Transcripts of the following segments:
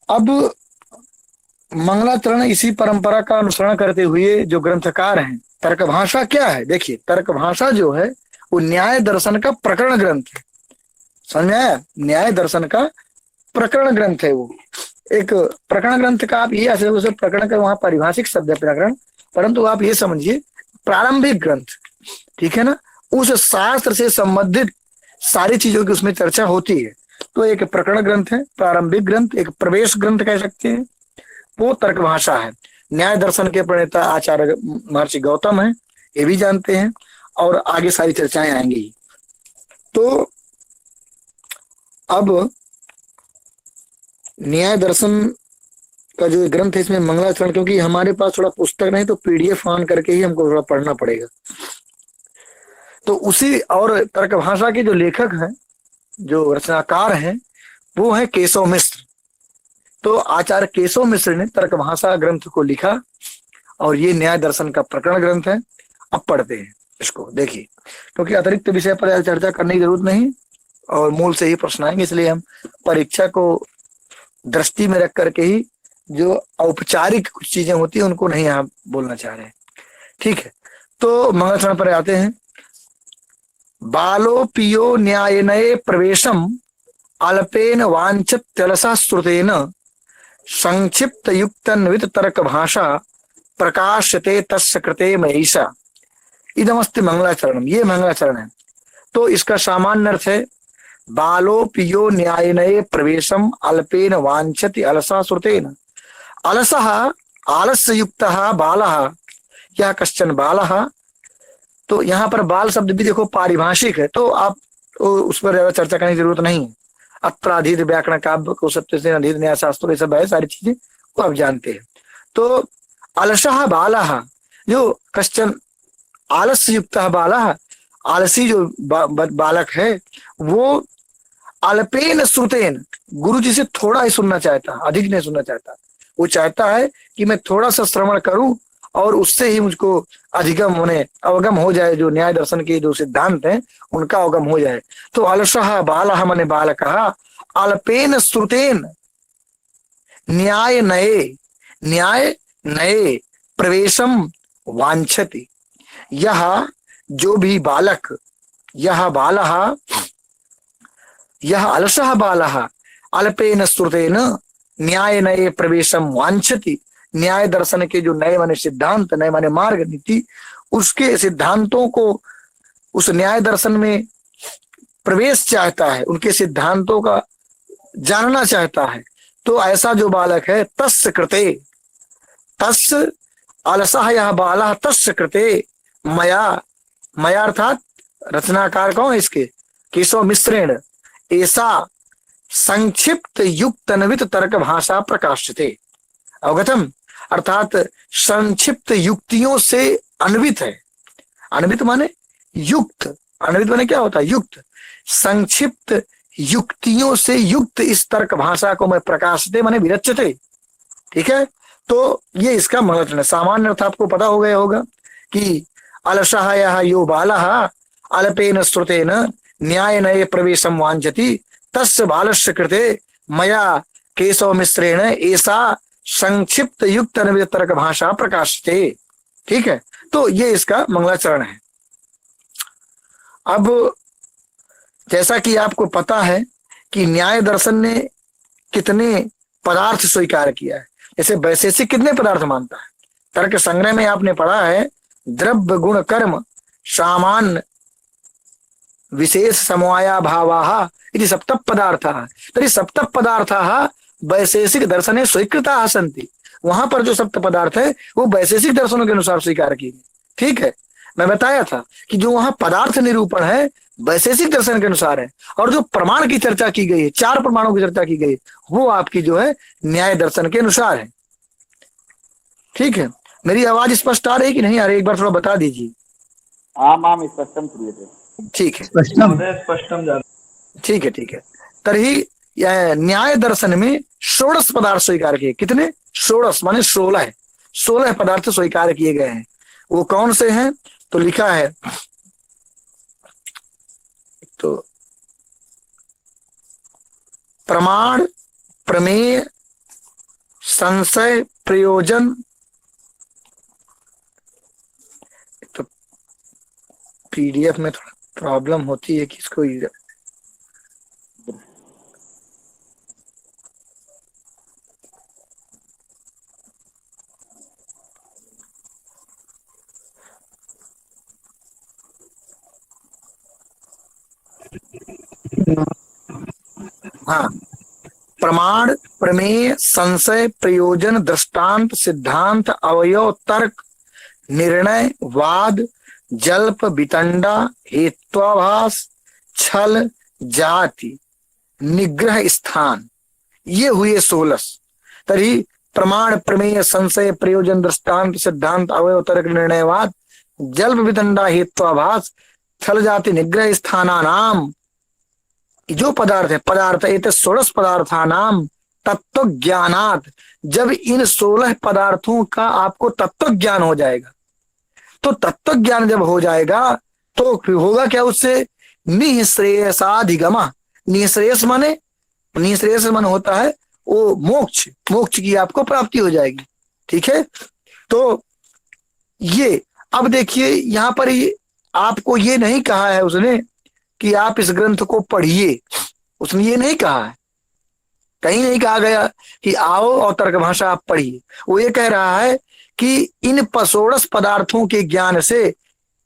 अब मंगलाचरण इसी परंपरा का अनुसरण करते हुए जो ग्रंथकार हैं, तर्क भाषा क्या है, देखिए तर्क भाषा जो है वो न्याय दर्शन का प्रकरण ग्रंथ है। समझ में आया? न्याय दर्शन का प्रकरण ग्रंथ है वो। एक प्रकरण ग्रंथ का आप ये ऐसे उसे प्रकरण का वहां पारिभाषिक शब्द है प्रकरण, परंतु आप ये समझिए प्रारंभिक ग्रंथ, ठीक है ना। उस शास्त्र से संबंधित सारी चीजों की उसमें चर्चा होती है। तो एक प्रकरण ग्रंथ है, प्रारंभिक ग्रंथ, एक प्रवेश ग्रंथ कह सकते हैं, वो तर्क भाषा है। न्याय दर्शन के प्रणेता आचार्य महर्षि गौतम है, ये भी जानते हैं, और आगे सारी चर्चाएं आएंगी। तो अब न्याय दर्शन का जो ग्रंथ है इसमें मंगलाचरण, क्योंकि हमारे पास थोड़ा पुस्तक नहीं तो पीडीएफ ऑन करके ही हमको थोड़ा पढ़ना पड़ेगा। तो उसी और तर्क भाषा के जो लेखक हैं, जो रचनाकार हैं, वो है केशव मिश्र। तो आचार्य केशव मिश्र ने तर्क भाषा ग्रंथ को लिखा और ये न्याय दर्शन का प्रकरण ग्रंथ है। अब पढ़ते हैं इसको, देखिए, क्योंकि अतिरिक्त विषय पर चर्चा करने की जरूरत नहीं और मूल से ही प्रश्न आएंगे, इसलिए हम परीक्षा को दृष्टि में रख करके ही जो औपचारिक कुछ चीजें होती है उनको नहीं यहाँ बोलना चाह रहे हैं। ठीक है, तो मंगलाचरण पर आते हैं। बालो पियो न्यायनये प्रवेशम अल्पेन वांछत्यलसा श्रुतेन संक्षिप्त युक्तन्वित तर्क भाषा प्रकाशते तस्य कृते मयीषा। इदमस्ति मंगलाचरणम, ये मंगलाचरण है। तो इसका सामान्य अर्थ है बालो पियो न्यायनये प्रवेशम अल्पेन वांछति अलसा श्रुतेन। अलसः आलस्य युक्तः बालः, यह कश्चन बालः। तो यहाँ पर बाल शब्द भी देखो पारिभाषिक है, तो आप उस पर ज्यादा चर्चा करने की जरूरत नहीं है। अत्राधीत व्याकरण काव्य को सत्य से अधीत न्याय शास्त्र ये सब है, सारी चीजें वो आप जानते हैं। तो अलसः बालः, जो कश्चन आलस्य युक्तः बालः, आलसी जो बालक है वो अल्पेन श्रुतेन, गुरु जी से थोड़ा ही सुनना चाहता, अधिक नहीं सुनना चाहता। वो चाहता है कि मैं थोड़ा सा श्रवण करूं और उससे ही मुझको अधिगम होने अवगम हो जाए, जो न्याय दर्शन के जो सिद्धांत हैं उनका अवगम हो जाए। तो अलसः बालः मने बालकः अल्पेन श्रुतेन न्याय नये, न्याय नये प्रवेशम वांछति। यह जो भी बालक, यह बालः, यह अलसः बालः अल्पेन श्रुतेन न्याय नये प्रवेशम वांछति। न्याय दर्शन के जो नए माने सिद्धांत, नए माने मार्ग नीति, उसके सिद्धांतों को, उस न्याय दर्शन में प्रवेश चाहता है, उनके सिद्धांतों का जानना चाहता है। तो ऐसा जो बालक है तस्य कृते, तस्य अलसः यह बालः तस्य कृते मया, मया अर्थात रचनाकार कौन है इसके, केशव मिश्रेण, ऐसा संक्षिप्त युक्त अन्वित तर्क भाषा प्रकाशते। अवगतम, अर्थात संक्षिप्त युक्तियों से अन्वित है। अन्वित माने युक्त, अन्वित माने क्या होता है, युक्त। संक्षिप्त युक्तियों से युक्त इस तर्क भाषा को मैं प्रकाशते माने विरच्यते। ठीक है, तो ये इसका महत्व है। सामान्य अर्थ आपको पता हो गया होगा कि अलसः यः यो बालः अल्पेन श्रुतेन न्याय नये प्रवेशम वांछति तस्य बालस्य कृते मया केशव मिश्रेण ऐसा संक्षिप्त युक्त अन्वित तर्क भाषा प्रकाशते। ठीक है, तो ये इसका मंगलाचरण है। अब जैसा कि आपको पता है कि न्याय दर्शन ने कितने पदार्थ स्वीकार किया है। जैसे वैशेषिक कितने पदार्थ मानता है, तर्क संग्रह में आपने पढ़ा है द्रव्य गुण कर्म सामान्य विशेष समवाया भावाः इति सप्त पदार्थाः। तर्हि सप्त पदार्थाः वैशेषिक दर्शने स्वीकृताः सन्ति। वहां पर जो सप्त पदार्थ है वो वैशेषिक दर्शनों के अनुसार स्वीकार किए। ठीक है, मैं बताया था कि जो वहां पदार्थ निरूपण है वैशेषिक दर्शन के अनुसार है, और जो प्रमाण की चर्चा की गई है, 4 प्रमाणों की चर्चा की गई है, वो आपकी जो है न्याय दर्शन के अनुसार है। ठीक है, मेरी आवाज स्पष्ट आ रही कि नहीं आ रही, एक बार थोड़ा बता दीजिए। आमां स्पष्टं श्रूयते। ठीक है, स्पष्टं। ठीक है, ठीक है। तर्हि न्याय दर्शन में 16 पदार्थ स्वीकार किए। कितने? 16 माने 16, 16 पदार्थ स्वीकार किए गए हैं। वो कौन से हैं? तो लिखा है, तो प्रमाण, प्रमेय, संशय प्रयोजन, तो पीडीएफ में थोड़ा प्रॉब्लम होती है कि इसको हाँ, प्रमाण, प्रमेय, संशय, प्रयोजन, दृष्टांत, सिद्धांत, अवयव, तर्क, निर्णय, वाद, जल्प, वितंडा, हेत्वाभास, छल, जाति, निग्रह स्थान, ये हुए 16। तरी प्रमाण, प्रमेय, संशय, प्रयोजन, दृष्टांत, सिद्धांत, अवयव, तर्क, निर्णयवाद, जल्प, वितंडा, हेत्वाभास, छल, जाति, निग्रह स्थानानाम, जो पदार्थ है, पदार्थ एत 16 पदार्थानाम तत्व ज्ञानात, जब इन 16 पदार्थों का आपको तत्व ज्ञान हो जाएगा, तो तत्व ज्ञान जब हो जाएगा तो फिर होगा क्या उससे, निःश्रेयसाधिगमा, निःश्रेयस माने, निःश्रेयस मन होता है वो मोक्ष, मोक्ष की आपको प्राप्ति हो जाएगी। ठीक है, तो ये अब देखिए यहां पर आपको ये नहीं कहा है उसने कि आप इस ग्रंथ को पढ़िए, उसने ये नहीं कहा है, कहीं नहीं कहा गया कि आओ और तर्क भाषा आप पढ़िए। वो ये कह रहा है कि इन 16 पदार्थों के ज्ञान से,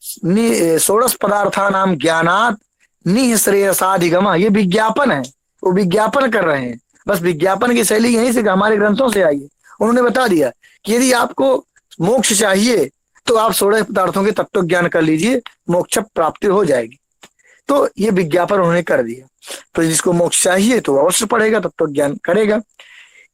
16 पदार्था नाम ज्ञानात निःश्रेयसाधिगमा, ये विज्ञापन है, वो विज्ञापन कर रहे हैं, बस विज्ञापन की शैली यहीं से हमारे ग्रंथों से आई है। उन्होंने बता दिया कि यदि आपको मोक्ष चाहिए तो आप 16 पदार्थों के तत्व ज्ञान कर लीजिए, मोक्ष प्राप्ति हो जाएगी। तो ये विज्ञापन उन्होंने कर दिया, तो जिसको मोक्ष चाहिए तो अवश्य पढ़ेगा, तत्व ज्ञान करेगा।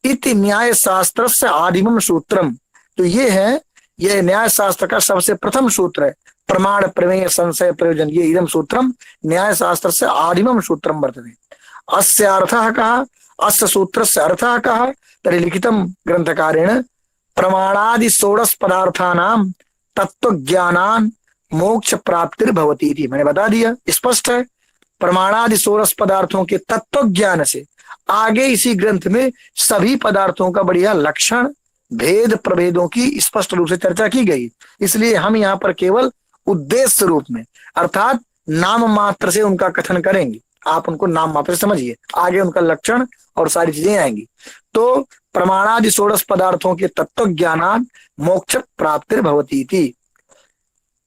इति न्याय शास्त्र से आदिमम सूत्रम, तो ये है, यह न्याय शास्त्र का सबसे प्रथम सूत्र है, प्रमाण, प्रमेय, संशय, प्रयोजन, ये इदम सूत्रम न्याय शास्त्र से आदिमम सूत्रम वर्तते। अस्य अर्थः कहा, अस्य सूत्रस्य अर्थः कहा, तर्हि लिखितम ग्रंथकारेण प्रमाणादि 16 पदार्थानाम तत्व ज्ञानान मोक्ष प्राप्तिर्भवती थी, मैंने बता दिया, स्पष्ट है। प्रमाणादि 16 पदार्थों के तत्व ज्ञान से आगे इसी ग्रंथ में सभी पदार्थों का बढ़िया लक्षण, भेद, प्रभेदों की स्पष्ट रूप से चर्चा की गई। इसलिए हम यहाँ पर केवल उद्देश्य रूप में अर्थात नाम मात्र से उनका कथन करेंगे, आप उनको नाम मात्र से समझिए, आगे उनका लक्षण और सारी चीजें आएंगी। तो प्रमाणादि 16 पदार्थों के तत्व ज्ञानान मोक्ष प्राप्तिर्भवती थी,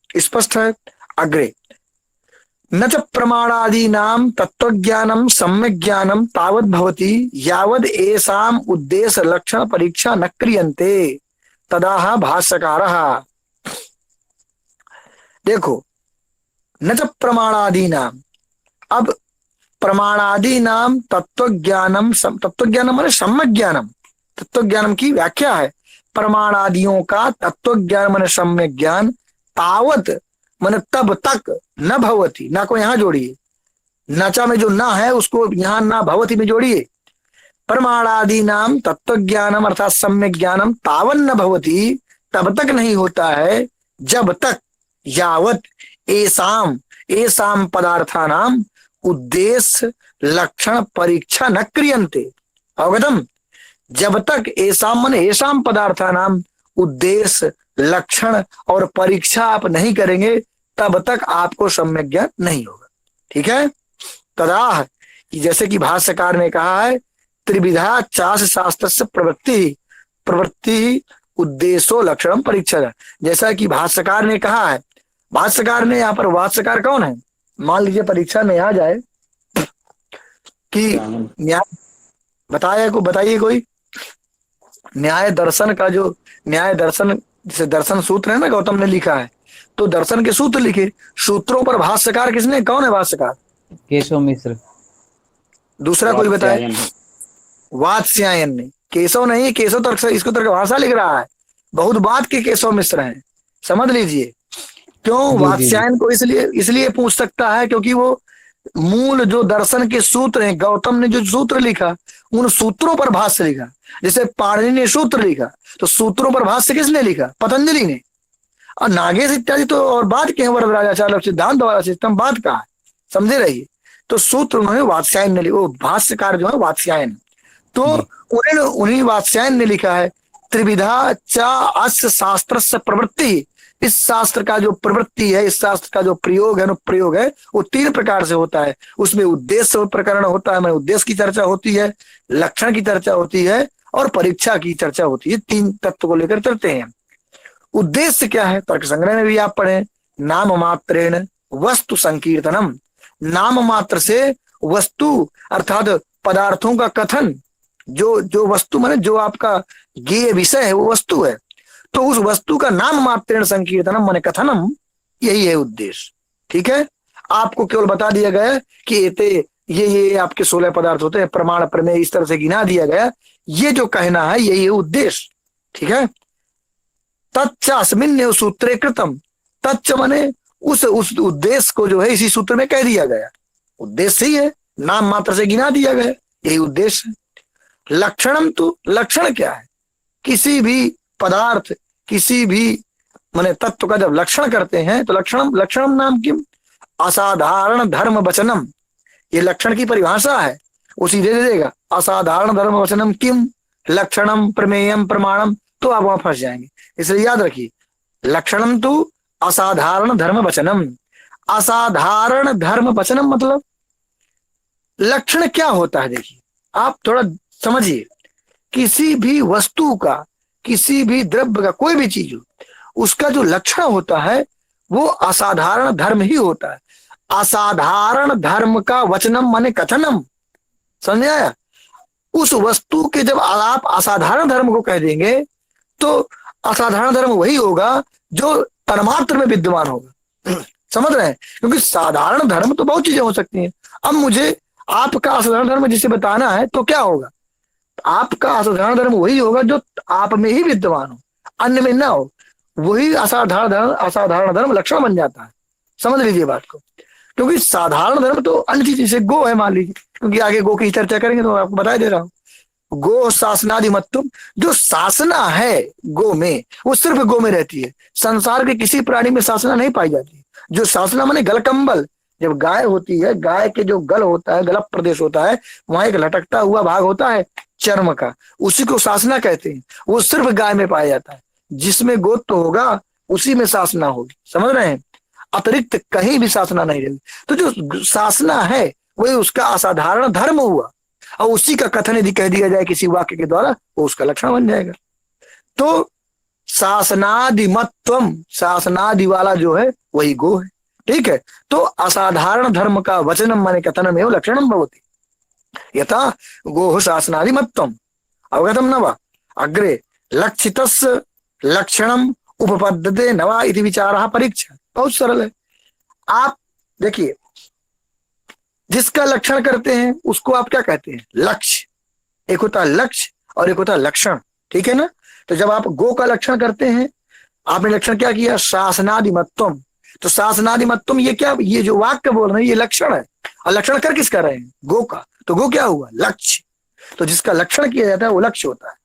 स्पष्ट है। अग्रे न च प्रमाणादीनां तत्वज्ञानं सम्यक् ज्ञानं तावत् भवति यावद् एषाम् उद्देश्य लक्षण परीक्षा न क्रियन्ते तदाह भाष्यकारः। देखो, न च प्रमाणादीनां, अब प्रमाणादीनां तत्वज्ञानं, तत्वज्ञानं माने सम्यक् ज्ञानं, तत्वज्ञानं की व्याख्या है, प्रमाणादियों का तत्वज्ञान माने सम्यक् ज्ञान, तावत मन तब तक न भवती, ना को यहां जोड़िए, नचा में जो ना है उसको यहां ना भवती में जोड़िए। प्रमाणादि नाम तत्व ज्ञानम अर्थात सम्यक ज्ञानम तावन न भवती, तब तक नहीं होता है जब तक यावत एसाम, एसाम पदार्थानाम उद्देश्य लक्षण परीक्षा न क्रियन्ते। अवगतम, जब तक एसाम मन एसाम पदार्थानाम उद्देश्य लक्षण और परीक्षा आप नहीं करेंगे तब तक आपको सम्यक ज्ञान नहीं होगा। ठीक है, तदा जैसे कि भाष्यकार ने कहा है, त्रिविधा चास शास्त्र से प्रवृत्ति, प्रवृत्ति उद्देश्यो लक्षण परीक्षा, जैसा कि भाष्यकार ने कहा है। भाष्यकार ने यहाँ पर, भाष्यकार कौन है, मान लीजिए परीक्षा में आ जाए कि न्याय बताया को, बताइए कोई न्याय दर्शन का, जो न्याय दर्शन जैसे दर्शन सूत्र है ना, गौतम ने लिखा है, तो दर्शन के सूत्र लिखे, सूत्रों पर भाष्यकार किसने, कौन है भाष्यकार, केशव मिश्र। दूसरा कोई बताए, वात्स्यायन ने, केशव नहीं, केशव तर्क, इसको तर्क भाषा लिख रहा है, बहुत बात के केशव मिश्र हैं, समझ लीजिए। क्यों वात्स्यायन को इसलिए पूछ सकता है क्योंकि वो मूल जो दर्शन के सूत्र हैं, गौतम ने जो सूत्र लिखा उन सूत्रों पर भाष्य लिखा। जैसे पाणिनि ने सूत्र लिखा तो सूत्रों पर भाष्य किसने लिखा, पतंजलि ने, और नागेश इत्यादि तो और बात के हैं, वरदराजाचार्य सिद्धांत वाला सिस्टम बात का है, समझे रहिए। तो सूत्र उन्होंने वात्स्यायन ने लिखा, वो भाष्यकार जो है वात्स्यायन। तो उन्हीं वात्स्यायन ने लिखा है त्रिविधा च अस्य शास्त्रस्य प्रवृत्ति, इस शास्त्र का जो प्रवृत्ति है, इस शास्त्र का जो प्रयोग है, अनुप्रयोग है, वो 3 प्रकार से होता है। उसमें उद्देश्य प्रकरण होता है, उद्देश्य की चर्चा होती है, लक्षण की चर्चा होती है और परीक्षा की चर्चा होती है। 3 तत्व को लेकर चलते हैं। उद्देश्य क्या है? तर्क संग्रह में भी आप पढ़े, नाम मात्रेण वस्तु संकीर्तनम, नाम मात्र से वस्तु अर्थात पदार्थों का कथन, जो वस्तु माने जो आपका ज्ञेय विषय है वो वस्तु है, तो उस वस्तु का नाम मात्रेण संकीर्तनम माने कथनम, यही है उद्देश्य। ठीक है, आपको केवल बता दिया गया कि ये आपके 16 पदार्थ होते हैं, प्रमाण प्रमेय इस तरह से गिना दिया गया, ये जो कहना है यही है उद्देश्य। ठीक है, तच्च अस्मिन् सूत्रे कृतम, तच्च माने उस उद्देश्य को जो है इसी सूत्र में कह दिया गया, उद्देश्य ही है, नाम मात्र से गिना दिया गया, यही उद्देश्य है। लक्षणम, तो लक्षण क्या है? किसी भी पदार्थ, किसी भी माने तत्व का जब लक्षण करते हैं तो लक्षणम नाम किम? असाधारण धर्म वचनम, ये लक्षण की परिभाषा है, उसी दे देगा। असाधारण धर्म वचनम किम लक्षणम प्रमेयम प्रमाणम, तो आप वहां फंस जाएंगे। इसलिए याद रखिए, लक्षणम तो असाधारण धर्म वचनम। असाधारण धर्म वचनम मतलब लक्षण क्या होता है? देखिए, आप थोड़ा समझिए, किसी भी वस्तु का, किसी भी द्रव्य का, कोई भी चीज हो, उसका जो लक्षण होता है वो असाधारण धर्म ही होता है। असाधारण धर्म का वचनम माने कथनम, समझ आया? उस वस्तु के जब आप असाधारण धर्म को कह देंगे तो असाधारण धर्म वही होगा जो तन्मात्र में विद्यमान होगा। समझ रहे हैं? क्योंकि साधारण धर्म तो बहुत चीजें हो सकती हैं। अब मुझे आपका असाधारण धर्म जिसे बताना है तो क्या होगा? आपका असाधारण धर्म वही होगा जो आप में ही विद्यमान हो, अन्य में ना हो, वही असाधारण धर्म लक्षण बन जाता है। समझ लीजिए बात को, क्योंकि साधारण धर्म तो अन्य चीज, जैसे गो है मान लीजिए, क्योंकि आगे गो की चर्चा करेंगे तो आपको बता दे रहा हूँ। गो शासनादि मत्तुम, जो शासना है गो में वो सिर्फ गो में रहती है, संसार के किसी प्राणी में शासना नहीं पाई जाती। जो शासना माने गलकंबल, जब गाय होती है, गाय के जो गल होता है, गलप प्रदेश होता है, वहां एक लटकता हुआ भाग होता है चर्म का, उसी को शासना कहते हैं। वो सिर्फ गाय में पाया जाता है, जिसमें गोत्र होगा उसी में शासना होगी। समझ रहे हैं? अतिरिक्त कहीं भी शासना नहीं रहेगी। तो जो शासना है वही उसका असाधारण धर्म हुआ, और उसी का कथन यदि कह दिया जाए किसी वाक्य के द्वारा, वो उसका लक्षण बन जाएगा। तो शासनादिमत्वम, शासनादि वाला जो है वही गो है। ठीक है, तो असाधारण धर्म का वचनम माने कथनम एवं लक्षणम भवति, यथा गोः शासनादिमत्वम अवगतम न वा अग्रे लक्षितस्य लक्षणम उपपद्यते न वा इति विचारः परीक्षा। बहुत सरल है। आप देखिए, जिसका लक्षण करते हैं उसको आप क्या कहते हैं? लक्ष्य। एक होता है लक्ष्य और एक होता है लक्षण। ठीक है ना? तो जब आप गो का लक्षण करते हैं, आपने लक्षण क्या किया? शासनादिमत्वम। तो शासनादिमत्वम ये क्या, ये जो वाक्य बोल रहे हैं ये लक्षण है, और लक्षण कर किसका रहे हैं? गो का। तो गो क्या हुआ? लक्ष्य। तो जिसका लक्षण किया जाता है वो लक्ष्य होता है,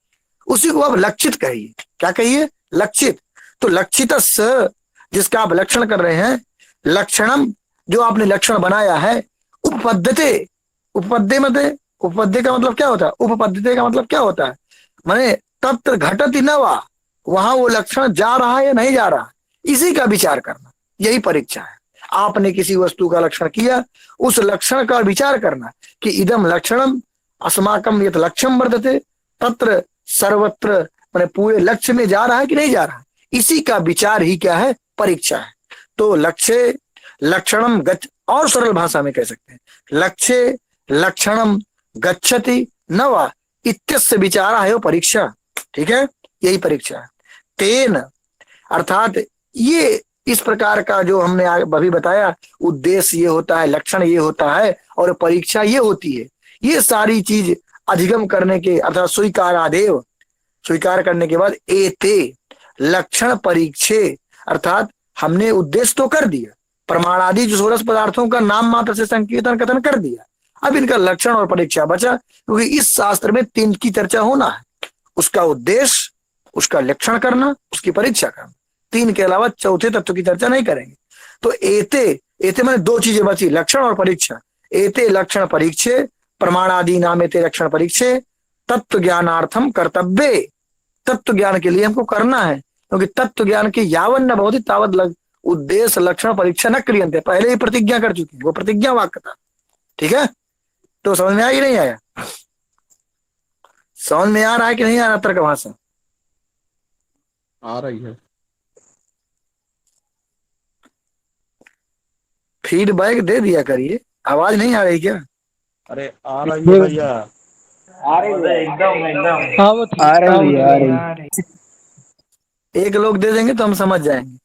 उसी को आप लक्षित कहिए। क्या कहिए? लक्षित। तो लक्षितस्य, जिसका आप लक्षण कर रहे हैं, लक्षणम, जो आपने लक्षण बनाया है, उपपद्यते, उपपद्य मते, उपपद्य का मतलब क्या होता है? उपपद्यते का मतलब क्या होता है? माने तत्र घटति न वा, वहां वो लक्षण जा रहा है या नहीं जा रहा, इसी का विचार करना, यही परीक्षा है। आपने किसी वस्तु का लक्षण किया, उस लक्षण का विचार करना कि इदम लक्षणम अस्माकम यत् लक्ष्यम वर्तते, तत्र सर्वत्र, माने पूरे लक्ष्य में जा रहा है कि नहीं जा रहा है, इसी का विचार ही क्या है? परीक्षा है। तो लक्ष्य लक्षणम गच्छ, और सरल भाषा में कह सकते हैं, लक्ष्य लक्षणम गच्छति न वा इत्यस्य विचारः है परीक्षा। ठीक है, यही परीक्षा है। तेन अर्थात ये इस प्रकार का जो हमने अभी बताया, उद्देश्य ये होता है, लक्षण ये होता है, और परीक्षा ये होती है। ये सारी चीज अधिगम करने के अर्थात स्वीकारादेव, स्वीकार करने के बाद एते लक्षण परीक्षे, अर्थात हमने उद्देश्य तो कर दिया, प्रमाणादि जो 16 पदार्थों का नाम मात्र से संकीर्तन कथन कर दिया, अब इनका लक्षण और परीक्षा बचा, क्योंकि इस शास्त्र में 3 की चर्चा होना है, उसका उद्देश्य, उसका लक्षण करना, उसकी परीक्षा करना। 3 के अलावा चौथे तत्व की चर्चा नहीं करेंगे। तो एते मैंने 2 चीजें बची, लक्षण और परीक्षा। एते लक्षण परीक्षे प्रमाणादि नाम एते लक्षण परीक्षे तत्व ज्ञानार्थम कर्तव्य, तत्व ज्ञान के लिए हमको करना है, क्योंकि तत्व ज्ञान के यावन न भवति तावत उद्देश्य लक्षण परीक्षा न क्रियन्ते, पहले ही प्रतिज्ञा कर चुकी, वो प्रतिज्ञा वाक्य था। ठीक है, तो समझ में आया कि नहीं आया? समझ में आ रहा है कि नहीं आ रहा तर्क भाषा? आ रही है। फीडबैक दे दिया करिए, आवाज नहीं आ रही क्या? अरे आ रही है भैया। आ रही है एकदम एकदम आ रही है, आ रही। एक लोग दे देंगे तो हम समझ जाएंगे।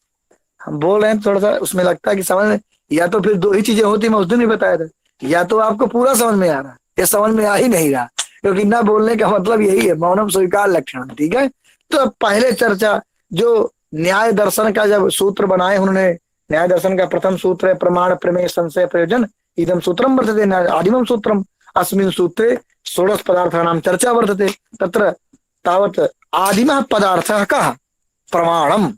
हम बोल रहे हैं थोड़ा सा उसमें लगता है कि समझ में, या तो फिर दो ही चीजें होती, मैं उस दिन भी बताया था, या तो आपको पूरा समझ में आ रहा है, या समझ में आ ही नहीं रहा, क्योंकि ना बोलने का मतलब यही है, मौनम स्वीकार लक्षण। ठीक है, तो अब पहले चर्चा जो न्याय दर्शन का जब सूत्र बनाए उन्होंने, न्याय दर्शन का प्रथम सूत्र है प्रमाण प्रमेय संशय प्रयोजन इदम सूत्रम वर्तते आदिमम सूत्रम अस्मिन् सूत्रे षोडश पदार्थानां चर्चा वर्तते तत्र तावत् आदिमः पदार्थः कः प्रमाणम।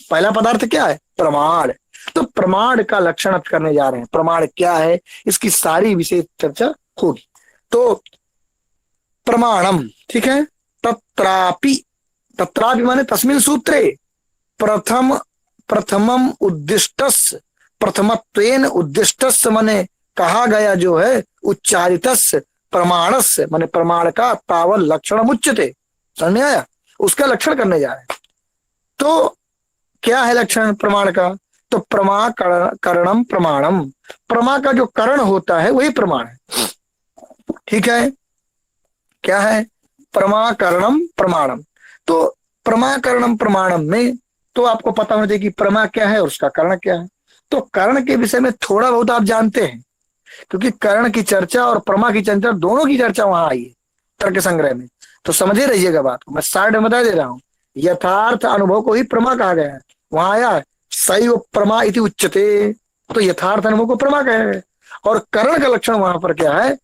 पहला पदार्थ क्या है? प्रमाण। तो प्रमाण का लक्षण अब करने जा रहे हैं, प्रमाण क्या है इसकी सारी विशेष चर्चा होगी। तो प्रमाणम, ठीक है, तत्रापि, तत्रापि माने तस्मिन् सूत्रे प्रथमम उद्दिष्टस्य, प्रथमत्वेन उद्दिष्टस्य माने कहा गया जो है, उच्चारितस्य प्रमाणस्य माने प्रमाण का तावल लक्षण उच्यते। समझ में आया? उसका लक्षण करने जा रहे हैं। तो क्या है लक्षण प्रमाण का? तो प्रमा करणम प्रमाणम, प्रमा का जो करण होता है वही प्रमाण है। ठीक है, क्या है? प्रमा करणम प्रमाणम। तो प्रमा करणम प्रमाणम में तो आपको पता होना चाहिए कि प्रमा क्या है और उसका करण क्या है। तो करण के विषय में थोड़ा बहुत आप जानते हैं, क्योंकि करण की चर्चा और प्रमा की चर्चा दोनों की चर्चा वहां आई है तर्क संग्रह में। तो समझे रहिएगा बात को, मैं साइड में बता दे रहा हूँ। यथार्थ अनुभव को ही प्रमा कहा गया है, वहां आया सैव प्रमा इति उच्यते, तो यथार्थ अनुभव को प्रमा कहा गया। और करण का लक्षण वहां पर क्या है?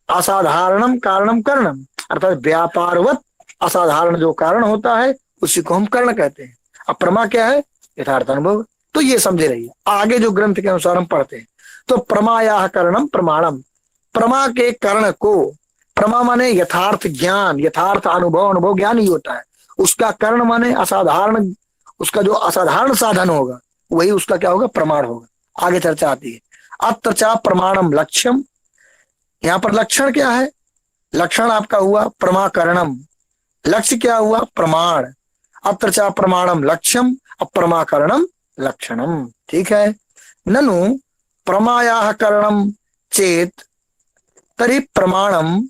असाधारणम कारणम करणम, अर्थात व्यापारवत असाधारण जो कारण होता है उसी को हम कर्ण कहते हैं। अब प्रमा क्या है? यथार्थ अनुभव। तो ये समझे रहिए, आगे जो ग्रंथ के अनुसार हम पढ़ते हैं। तो प्रमाया करणम प्रमाणम, प्रमा के कर्ण को, प्रमा माने यथार्थ ज्ञान, यथार्थ अनुभव, अनुभव ज्ञान ही होता है। उसका कर्ण माने असाधारण, उसका जो असाधारण साधन होगा वही उसका क्या होगा? प्रमाण होगा। आगे चर्चा आती है। अत्र चा प्रमाणम लक्ष्यम, यहाँ पर लक्षण क्या है? लक्षण आपका हुआ प्रमाकरणम, लक्ष्य क्या हुआ? प्रमाण। अत्र चा प्रमाणम लक्ष्यम अप्रमाकरणम लक्षणम। ठीक है, ननु प्रमायाः करणम चेत तरी प्रमाणम,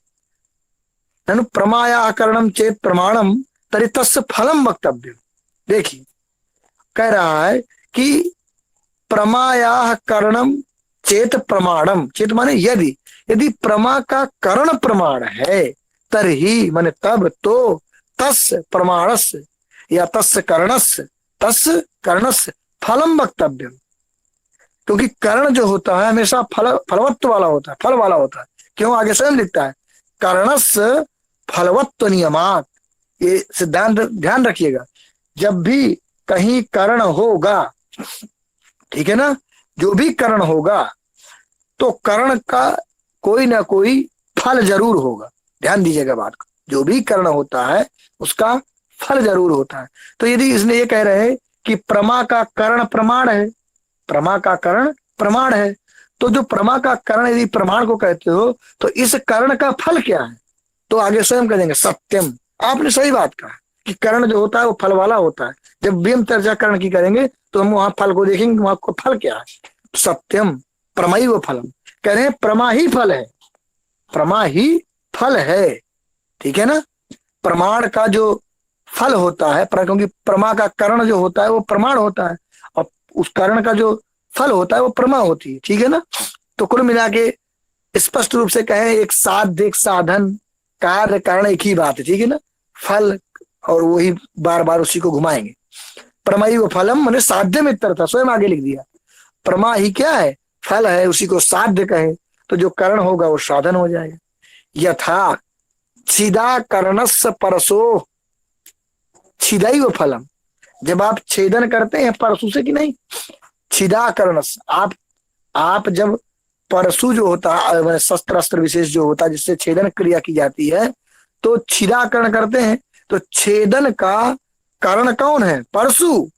ननु प्रमायाः करणम चेत प्रमाणम तरी तस्य फलम वक्तव्य। देखिए कह रहा है कि प्रमायाः करणम चेत प्रमाणम, चेत माने यदि, यदि प्रमा का करण प्रमाण है तरही माने तब, तो तस्य प्रमाणस्य या तस्य करणस्य फलम वक्तव्य। क्योंकि करण जो होता है हमेशा फलवत्व वाला होता है, फल वाला होता है। क्यों? आगे स्वयं लिखता है करणस्य फलवत्व नियमात। ये सिद्धांत ध्यान रखिएगा, जब भी कहीं करण होगा, ठीक है ना, जो भी करण होगा तो करण का कोई ना कोई फल जरूर होगा। ध्यान दीजिएगा बात को, जो भी करण होता है उसका फल जरूर होता है। तो यदि इसने ये कह रहे हैं कि प्रमा का करण प्रमाण है, प्रमा का करण प्रमाण है, तो जो प्रमा का करण यदि प्रमाण को कहते हो तो इस करण का फल क्या है? तो आगे स्वयं कह देंगे सत्यम। आपने सही बात कहा कि करण जो होता है वो फल वाला होता है। जब भी हम चर्चा करण की करेंगे तो हम वहां फल को देखेंगे, वहां को फल क्या है? सत्यम प्रमैव फलम, कह रहे हैं प्रमा ही फल है, प्रमा ही फल है। ठीक है ना, प्रमाण का जो फल होता है, क्योंकि प्रमा का करण जो होता है वो प्रमाण होता है और उस करण का जो फल होता है वो प्रमा होती है। ठीक है ना, तो कुल मिला के स्पष्ट रूप से कहें एक साध्य, एक साधन, कार्य कारण एक ही बात है। ठीक है ना, फल और वही बार बार उसी को घुमाएंगे। प्रमैव फलम मैंने साध्य में था, स्वयं आगे लिख दिया। प्रमा ही क्या है? फल है, उसी को साध्य कहे तो जो करण होगा वो साधन हो जाएगा। यथा छिदा कर्णस्य परसो छिदैव फलम, जब आप छेदन करते हैं परसु से कि नहीं, छिदा कर्णस्य, आप जब परसु जो होता है शस्त्र अस्त्र विशेष जो होता है जिससे छेदन क्रिया की जाती है, तो छिदाकरण करते हैं, तो छेदन का कारण कौन है? परशु।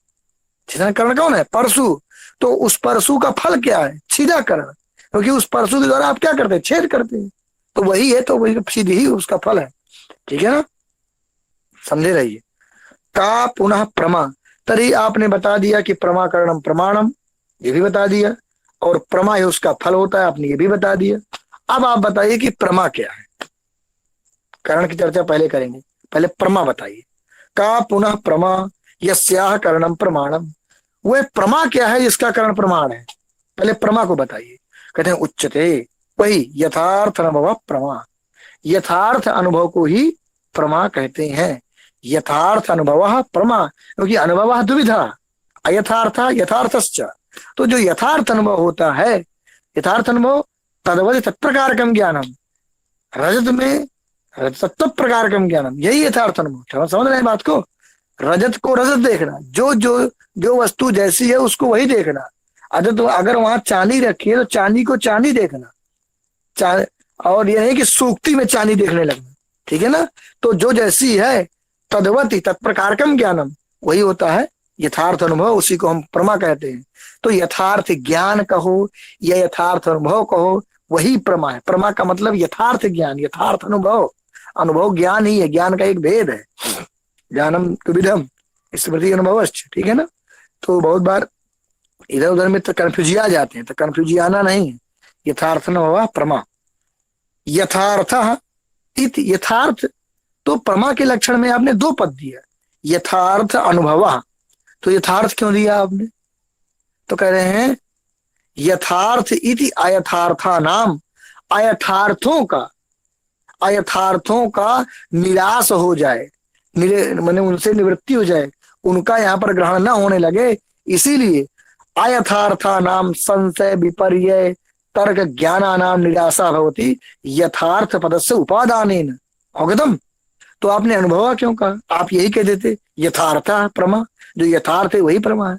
छेदन कारण कौन है? परशु। तो उस परशु का फल क्या है? छिदाकरण, क्योंकि उस परशु के द्वारा आप क्या करते हैं? छेद करते हैं, तो वही है, तो वही सीधी ही उसका फल है। ठीक है ना, समझे रहिए। का पुनः प्रमा, तरी आपने बता दिया कि प्रमाकरणम प्रमाणम, ये भी बता दिया, और प्रमा ही उसका फल होता है, आपने ये भी बता दिया। अब आप बताइए कि प्रमा क्या है। कारण की चर्चा पहले करेंगे, पहले प्रमा बताइए। का पुनः प्रमा यस्याह करणम प्रमाणम, वह प्रमा क्या है जिसका करण प्रमाण है? पहले प्रमा को बताइए। कहते हैं उच्चते, वही यथार्थ अनुभव प्रमा, यथार्थ अनुभव को ही प्रमा कहते हैं। यथार्थ अनुभव प्रमा, क्योंकि अनुभव दुविधा, अयथार्थ यथार्थश्च। तो जो यथार्थ अनुभव होता है, यथार्थ अनुभव तदवत तत्प्रकारकम ज्ञानम, रजत में तत्व प्रकारकम ज्ञानम, यही यथार्थ अनुभव। समझ रहे हैं बात को? रजत को रजत देखना, जो जो जो वस्तु जैसी है उसको वही देखना। अगर वहां चांदी रखी है तो चांदी को चांदी देखना, और यह नहीं कि सूक्ति में चांदी देखने लगना। ठीक है ना, तो जो जैसी है तद्वती तत्प्रकारकम ज्ञानम, वही होता है यथार्थ अनुभव, उसी को हम प्रमा कहते हैं। तो यथार्थ ज्ञान कहो या यथार्थ अनुभव कहो, वही प्रमा है। प्रमा का मतलब यथार्थ ज्ञान, यथार्थ अनुभव। अनुभव ज्ञान ही है, ज्ञान का एक भेद है। ज्ञानम विधम स्मृति अनुभवश्च। ठीक है ना, तो बहुत बार इधर उधर में तो कन्फ्यूजिया जाते हैं, तो कन्फ्यूजियाना नहीं है। यथार्थ अनुभव प्रमा, यथार्थ यथार्थ। तो प्रमा के लक्षण में आपने दो पद दिया, यथार्थ अनुभव। तो यथार्थ क्यों दिया आपने? तो कह रहे हैं यथार्थ इति अयथार्था नाम, अयथार्थों का निराश हो जाए, मैंने उनसे निवृत्ति हो जाए, उनका यहाँ पर ग्रहण न होने लगे, इसीलिए अयथार्था नाम संशय विपर्य तर्क ज्ञाना नाम निराशा भवती यथार्थ पदस्य उपादानेन अवगतम। तो आपने अनुभव क्यों कहा? आप यही कह देते यथार्थ प्रमा, जो यथार्थ है वही प्रमा है।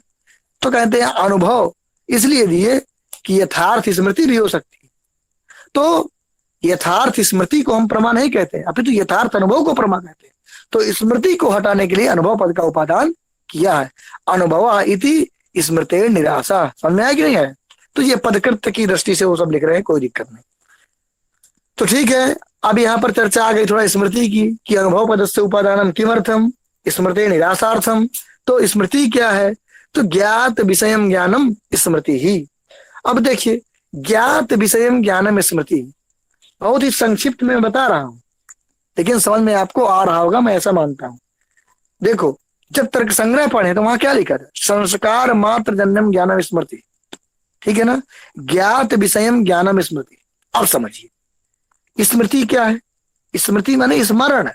तो कहते हैं अनुभव इसलिए दिए कि यथार्थ स्मृति भी हो सकती है। तो यथार्थ स्मृति को हम प्रमा नहीं कहते, अभी तो यथार्थ अनुभव को प्रमा कहते हैं। तो स्मृति को हटाने के लिए अनुभव पद का उपादान किया है। अनुभव इति स्मृति निराशा, समझ में आया कि नहीं है? तो ये पदकृत्य की दृष्टि से वो सब लिख रहे हैं, कोई दिक्कत नहीं। तो ठीक है, अब यहाँ पर चर्चा आ गई थोड़ा स्मृति की, कि अनुभव पदस्य उपादानम किमर्थम स्मृति निराशार्थम। तो स्मृति क्या है? तो ज्ञात विषयम ज्ञानम स्मृति ही। अब देखिए, ज्ञात विषयम ज्ञानम स्मृति बहुत ही संक्षिप्त में बता रहा हूं, लेकिन समझ में आपको आ रहा होगा, मैं ऐसा मानता हूं। देखो, जब तर्क संग्रह पढ़े तो वहां क्या लिखा था? संस्कार मात्र जन्यम ज्ञानम स्मृति। ठीक है ना, ज्ञात विषयम ज्ञानम स्मृति। अब समझिए स्मृति क्या है? स्मृति माने स्मरण,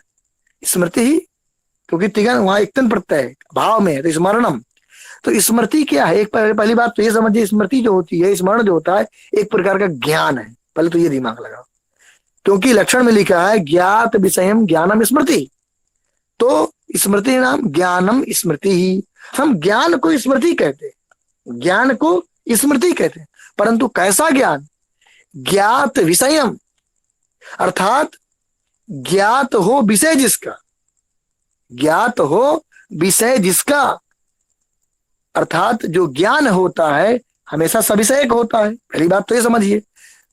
स्मृति ही, क्योंकि तिगन वहां एक तन प्रत्यय है, भाव में है, तो स्मरणम। तो स्मृति क्या है? एक पहली बात तो ये समझिए, स्मृति जो होती है, स्मरण जो होता है, एक प्रकार का ज्ञान है। पहले तो ये दिमाग लगाओ, क्योंकि लक्षण में लिखा है ज्ञात विषयम ज्ञानम स्मृति। तो स्मृति नाम ज्ञानम स्मृति ही। हम ज्ञान को स्मृति कहते हैं, ज्ञान को स्मृति कहते हैं, परंतु कैसा ज्ञान? ज्ञात विषयम, अर्थात ज्ञात हो विषय जिसका, ज्ञात हो विषय जिसका, अर्थात जो ज्ञान होता है हमेशा सविषयक होता है। पहली बात तो ये समझिए।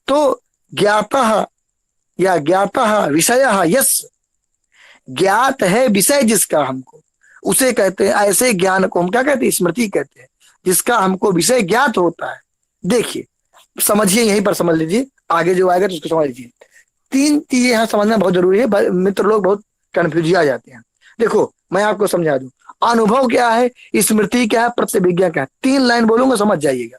तो ज्ञातः या ज्ञातः विषयः यस, ज्ञात है विषय जिसका हमको, उसे कहते हैं, ऐसे ज्ञान को हम क्या कहते हैं? स्मृति कहते हैं, जिसका हमको विषय ज्ञात होता है। देखिए समझिए, यहीं पर समझ लीजिए, आगे जो आएगा तो उसको समझ लीजिए। तीन चीजें यहाँ समझना बहुत जरूरी है, मित्र लोग बहुत कंफ्यूज आ जाते हैं। देखो मैं आपको समझा दूं, अनुभव क्या है, स्मृति क्या है, प्रत्यभिज्ञा क्या है। 3 लाइन बोलूंगा, समझ जाइएगा।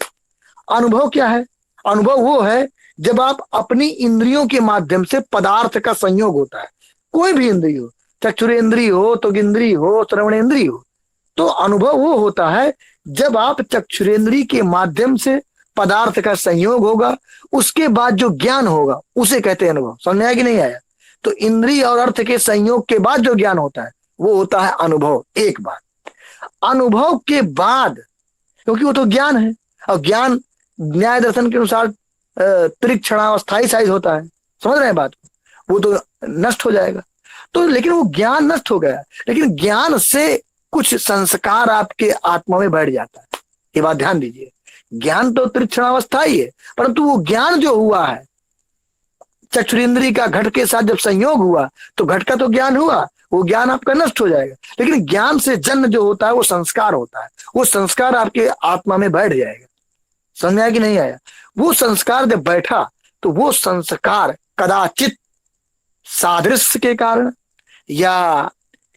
अनुभव क्या है? अनुभव वो है जब आप अपनी इंद्रियों के माध्यम से पदार्थ का संयोग होता है, कोई भी इंद्रिय हो, चक्षुरेंद्रिय हो, त्वगिंद्रिय हो, श्रवणेंद्रिय हो। तो अनुभव वो होता है जब आप चक्षुरेंद्रिय के माध्यम से पदार्थ का संयोग होगा, उसके बाद जो ज्ञान होगा उसे कहते हैं अनुभव। समझ में आया कि नहीं आया? तो इंद्रिय और अर्थ के संयोग के बाद जो ज्ञान होता है वो होता है अनुभव। एक बात, अनुभव के बाद, क्योंकि वो तो ज्ञान है, और ज्ञान न्याय दर्शन के अनुसार त्रिक्षणावस्थायी साइज होता है। समझ रहे हैं बात? वो तो नष्ट हो जाएगा। तो लेकिन वो ज्ञान नष्ट हो गया, लेकिन ज्ञान से कुछ संस्कार आपके आत्मा में बैठ जाता है। ये बात ध्यान दीजिए, ज्ञान तो तृक्षणावस्था ही है, परंतु वो ज्ञान जो हुआ है, चक्षुरेंद्रिय का घट के साथ जब संयोग हुआ तो घट का तो ज्ञान हुआ, वो ज्ञान आपका नष्ट हो जाएगा। लेकिन ज्ञान से जन्म जो होता है वो संस्कार होता है, वो संस्कार आपके आत्मा में बैठ जाएगा। समझ में आया कि नहीं आया? वो संस्कार जब बैठा तो वो संस्कार कदाचित सादृश्य के कारण, या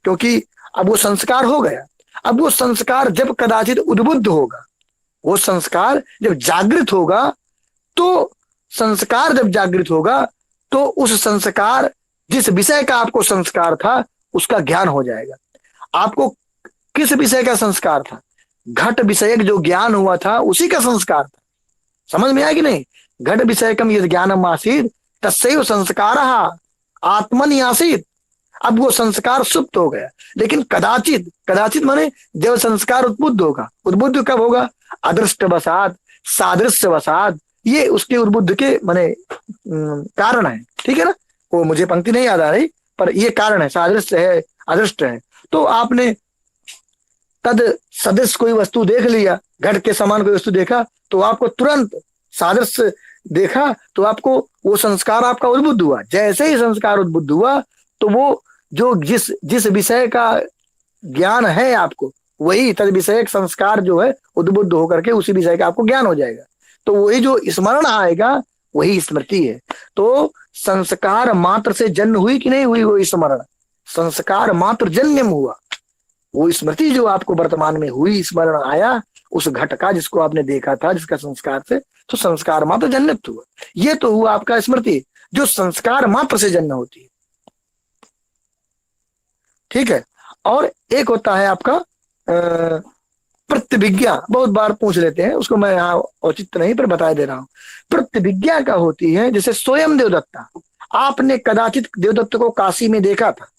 क्योंकि अब वो संस्कार हो गया, अब वो संस्कार जब कदाचित उद्बुद्ध होगा, वो संस्कार जब जागृत होगा, तो संस्कार जब जागृत होगा तो उस संस्कार, जिस विषय का आपको संस्कार था उसका ज्ञान हो जाएगा। आपको किस विषय का संस्कार था? घट विषयक जो ज्ञान हुआ था उसी का संस्कार था। समझ में आया कि नहीं? घट विषयकम यद ज्ञानम आसीत तस्सैव संस्कारः आत्मनि आसीत। अब वो संस्कार सुप्त हो गया, लेकिन कदाचित, कदाचित माने जब संस्कार उद्बुद्ध होगा, उद्बुद्ध कब होगा? अदृष्ट वसात, सादृश्य वसात, ये उसके उद्बुद्ध के माने कारण है। ठीक है ना? वो मुझे पंक्ति नहीं याद आ रही, पर ये कारण है, सादृश्य है, अदृष्ट है। तो आपने तद सदृश कोई वस्तु देख लिया, घट के समान कोई वस्तु देखा, तो आपको तुरंत सादृश्य देखा, तो आपको वो संस्कार आपका उद्बुद्ध हुआ। जैसे ही संस्कार उद्बुद्ध हुआ तो वो जो जिस विषय का ज्ञान है आपको, वही तद विषयक संस्कार जो है उद्बुद्ध होकर के उसी विषय का आपको ज्ञान हो जाएगा। तो वही जो स्मरण आएगा वही स्मृति है। तो संस्कार मात्र से जन्म हुई कि नहीं हुई वो स्मरण? संस्कार मात्र जन्म हुआ, वो स्मृति जो आपको वर्तमान में हुई, स्मरण आया उस घट का जिसको आपने देखा था, जिसका संस्कार से, तो संस्कार मात्र जन्नत हुआ। ये तो हुआ आपका स्मृति जो संस्कार मात्र से जन्म होती है। ठीक है? और एक होता है आपका प्रतिभिज्ञा, बहुत बार पूछ लेते हैं, उसको मैं यहाँ औचित्य नहीं पर बता दे रहा हूं। प्रतिभिज्ञा का होती है जैसे स्वयं देवदत्ता, आपने कदाचित देवदत्त को काशी में देखा था,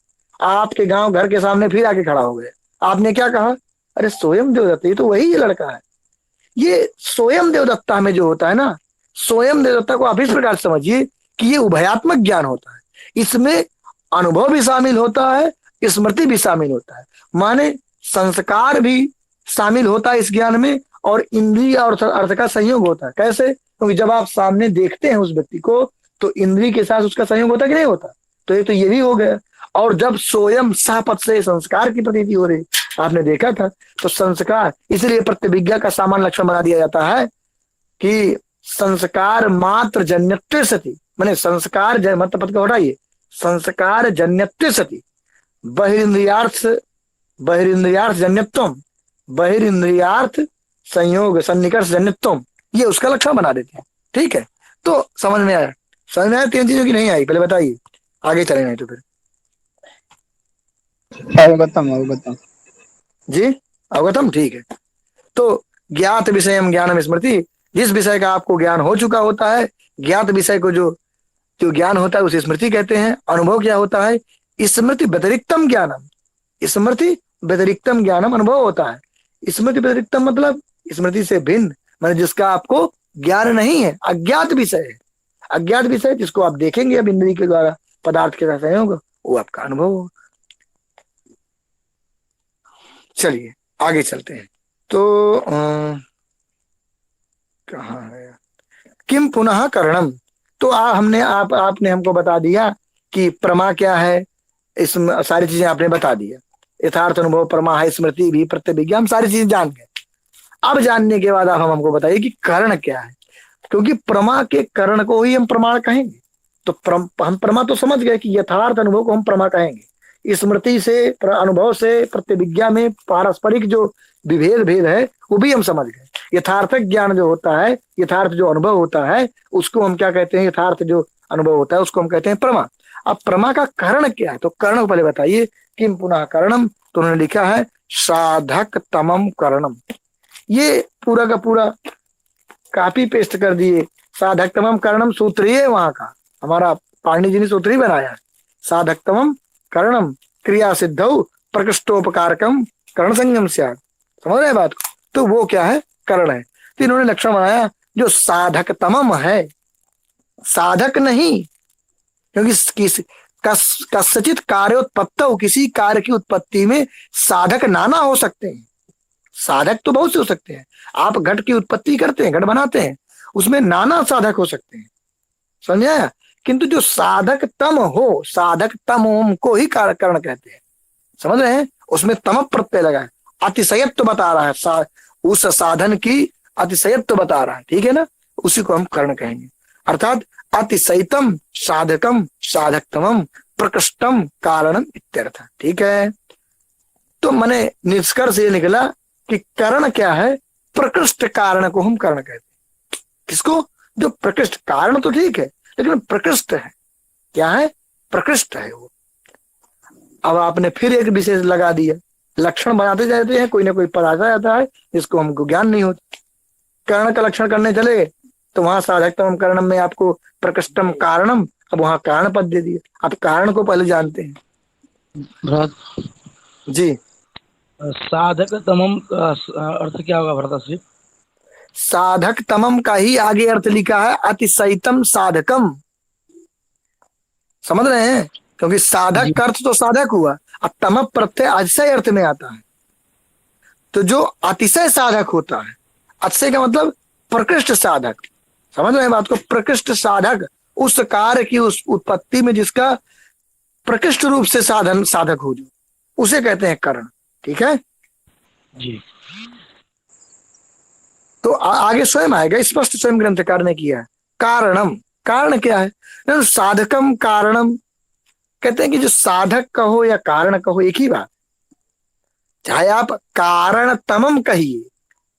आपके गांव घर के सामने फिर आके खड़ा हो गए, आपने क्या कहा? अरे स्वयं देवदत्ता, ये तो वही लड़का है। ये स्वयं देवदत्ता में जो होता है ना, स्वयं देवदत्ता को आप इस प्रकार समझिए कि ये उभयात्मक ज्ञान होता है, इसमें अनुभव भी शामिल होता है, स्मृति भी शामिल होता है, माने संस्कार भी शामिल होता है इस ज्ञान में, और इंद्रिय और अर्थ का संयोग होता है। कैसे? क्योंकि जब आप सामने देखते हैं उस व्यक्ति को तो इंद्रिय के साथ उसका संयोग होता कि नहीं होता? तो ये भी हो गया। और जब स्वयं सहपद से संस्कार की प्रतीति हो रही, आपने देखा था, तो संस्कार, इसलिए प्रतिभिज्ञा का सामान्य लक्षण बना दिया जाता है कि संस्कार मात्र जन्यत्व सति, माने संस्कार मत पद का हटाइए, संस्कार जन्यत्व सति बहिरिंद्रियार्थ जन्यत्वम, बहिरिंद्रियार्थ संयोग सन्निकर्ष जन्यत्वम, ये उसका लक्षण बना देते हैं। ठीक है? तो समझ में आया? समझ में आया? 3 चीजों की नहीं आई, पहले बताइए, आगे चले नहीं तो फिर। अवगतम जी, अवगतम। ठीक है। तो ज्ञात विषयम ज्ञानम स्मृति, जिस विषय का आपको ज्ञान हो चुका होता है, ज्ञात विषय को जो ज्ञान होता है उसे स्मृति कहते हैं। अनुभव क्या होता है? स्मृति व्यतिरिक्तम ज्ञानम, स्मृति व्यतिरिक्तम ज्ञानम अनुभव होता है। स्मृति व्यतिरिक्तम मतलब स्मृति से भिन्न, मतलब जिसका आपको ज्ञान नहीं है, अज्ञात विषय है। अज्ञात विषय जिसको आप देखेंगे अब इंद्रिय के द्वारा, पदार्थ के साथ संयोग, वो आपका अनुभव होगा। चलिए आगे चलते हैं। तो कहाँ है? किम पुनः करणम, तो आपने हमको बता दिया कि प्रमा क्या है, इस सारी चीजें आपने बता दिया। यथार्थ अनुभव, प्रमा है, स्मृति भी, प्रतिभिज्ञा, हम सारी चीजें जान गए। अब जानने के बाद आप हमको बताइए कि करण क्या है, क्योंकि प्रमा के करण को ही हम प्रमाण कहेंगे। तो हम प्रमा तो समझ गए कि यथार्थ अनुभव को हम प्रमा कहेंगे। स्मृति से, अनुभव से, प्रतिभिज्ञा में पारस्परिक जो भेद है वो भी हम समझ गए। यथार्थक ज्ञान जो होता है, यथार्थ जो अनुभव होता है, उसको हम क्या कहते हैं? यथार्थ जो अनुभव होता है उसको हम कहते हैं प्रमा। अब प्रमा का करण क्या है? तो करण को पहले बताइए। किम पुनः करणम, तो उन्होंने लिखा है साधक तमम करणम। ये पूरा का पूरा कॉपी पेस्ट कर दिए। साधक तमम करणम सूत्र ही है वहां का, हमारा पाणिनि जी ने सूत्र ही बनाया। साधक तमम करणम क्रिया सिद्धौ प्रकृष्टोपकारकम करण संगम स्यात्। समझ रहे बात को? तो वो क्या है? करण है। तो इन्होंने लक्षण बनाया जो साधक तमम है, साधक नहीं, क्योंकि कस्यचित कार्योत्पत्तौ, किसी कार्य की उत्पत्ति में साधक नाना हो सकते हैं। साधक तो बहुत से हो सकते हैं। आप घट की उत्पत्ति करते हैं, घट बनाते हैं, उसमें नाना साधक हो सकते हैं, समझ आया। किंतु जो साधक तम हो, साधक तम को ही कारण कहते हैं, समझ रहे हैं। उसमें तम प्रत्यय लगा है, अतिशयत्व बता रहा है, उस साधन की अतिशयत्व बता रहा है, ठीक है ना। उसी को हम कर्ण कहेंगे। अर्थात अतिशयतम साधकम साधकतमम प्रकृष्टम कारणम इत्यर्थ, ठीक है। तो मैंने निष्कर्ष ये निकला कि कर्ण क्या है, प्रकृष्ट कारण को हम कर्ण कहते हैं। किसको? जो प्रकृष्ट, कारण तो ठीक है लेकिन प्रकृष्ट है। क्या है? प्रकृष्ट है वो। अब आपने फिर एक विशेष लगा दिया, लक्षण बनाते जाते हैं, कोई ना कोई पद आता जाता है जिसको हमको ज्ञान नहीं होता। कर्ण का लक्षण करने चले तो वहां साधकतम करणम में आपको प्रकृष्टम कारणम, अब वहां कारण पद दे दिया। आप कारण को पहले जानते हैं जी। साधक तमम का अर्थ क्या होगा भरताश्री? साधक तमम का ही आगे अर्थ लिखा है, अतिशयतम साधकम, समझ रहे हैं। क्योंकि साधक का अर्थ तो साधक हुआ, अब तम प्रत्यय अतिशय अर्थ में आता है। तो जो अतिशय साधक होता है, अतिशय का मतलब प्रकृष्ट साधक, समझ रहे हैं बात को। प्रकृष्ट साधक, उस कार्य की उस उत्पत्ति में जिसका प्रकृष्ट रूप से साधक हो, जो उसे कहते हैं कर्ण, ठीक है जी। तो आगे स्वयं आएगा, स्पष्ट स्वयं ग्रंथकार ने किया है। कारणम, कारण क्या है? साधकम कारणम, कहते हैं कि जो साधक कहो या कारण कहो एक ही बात। चाहे आप कारण तमम कहिए,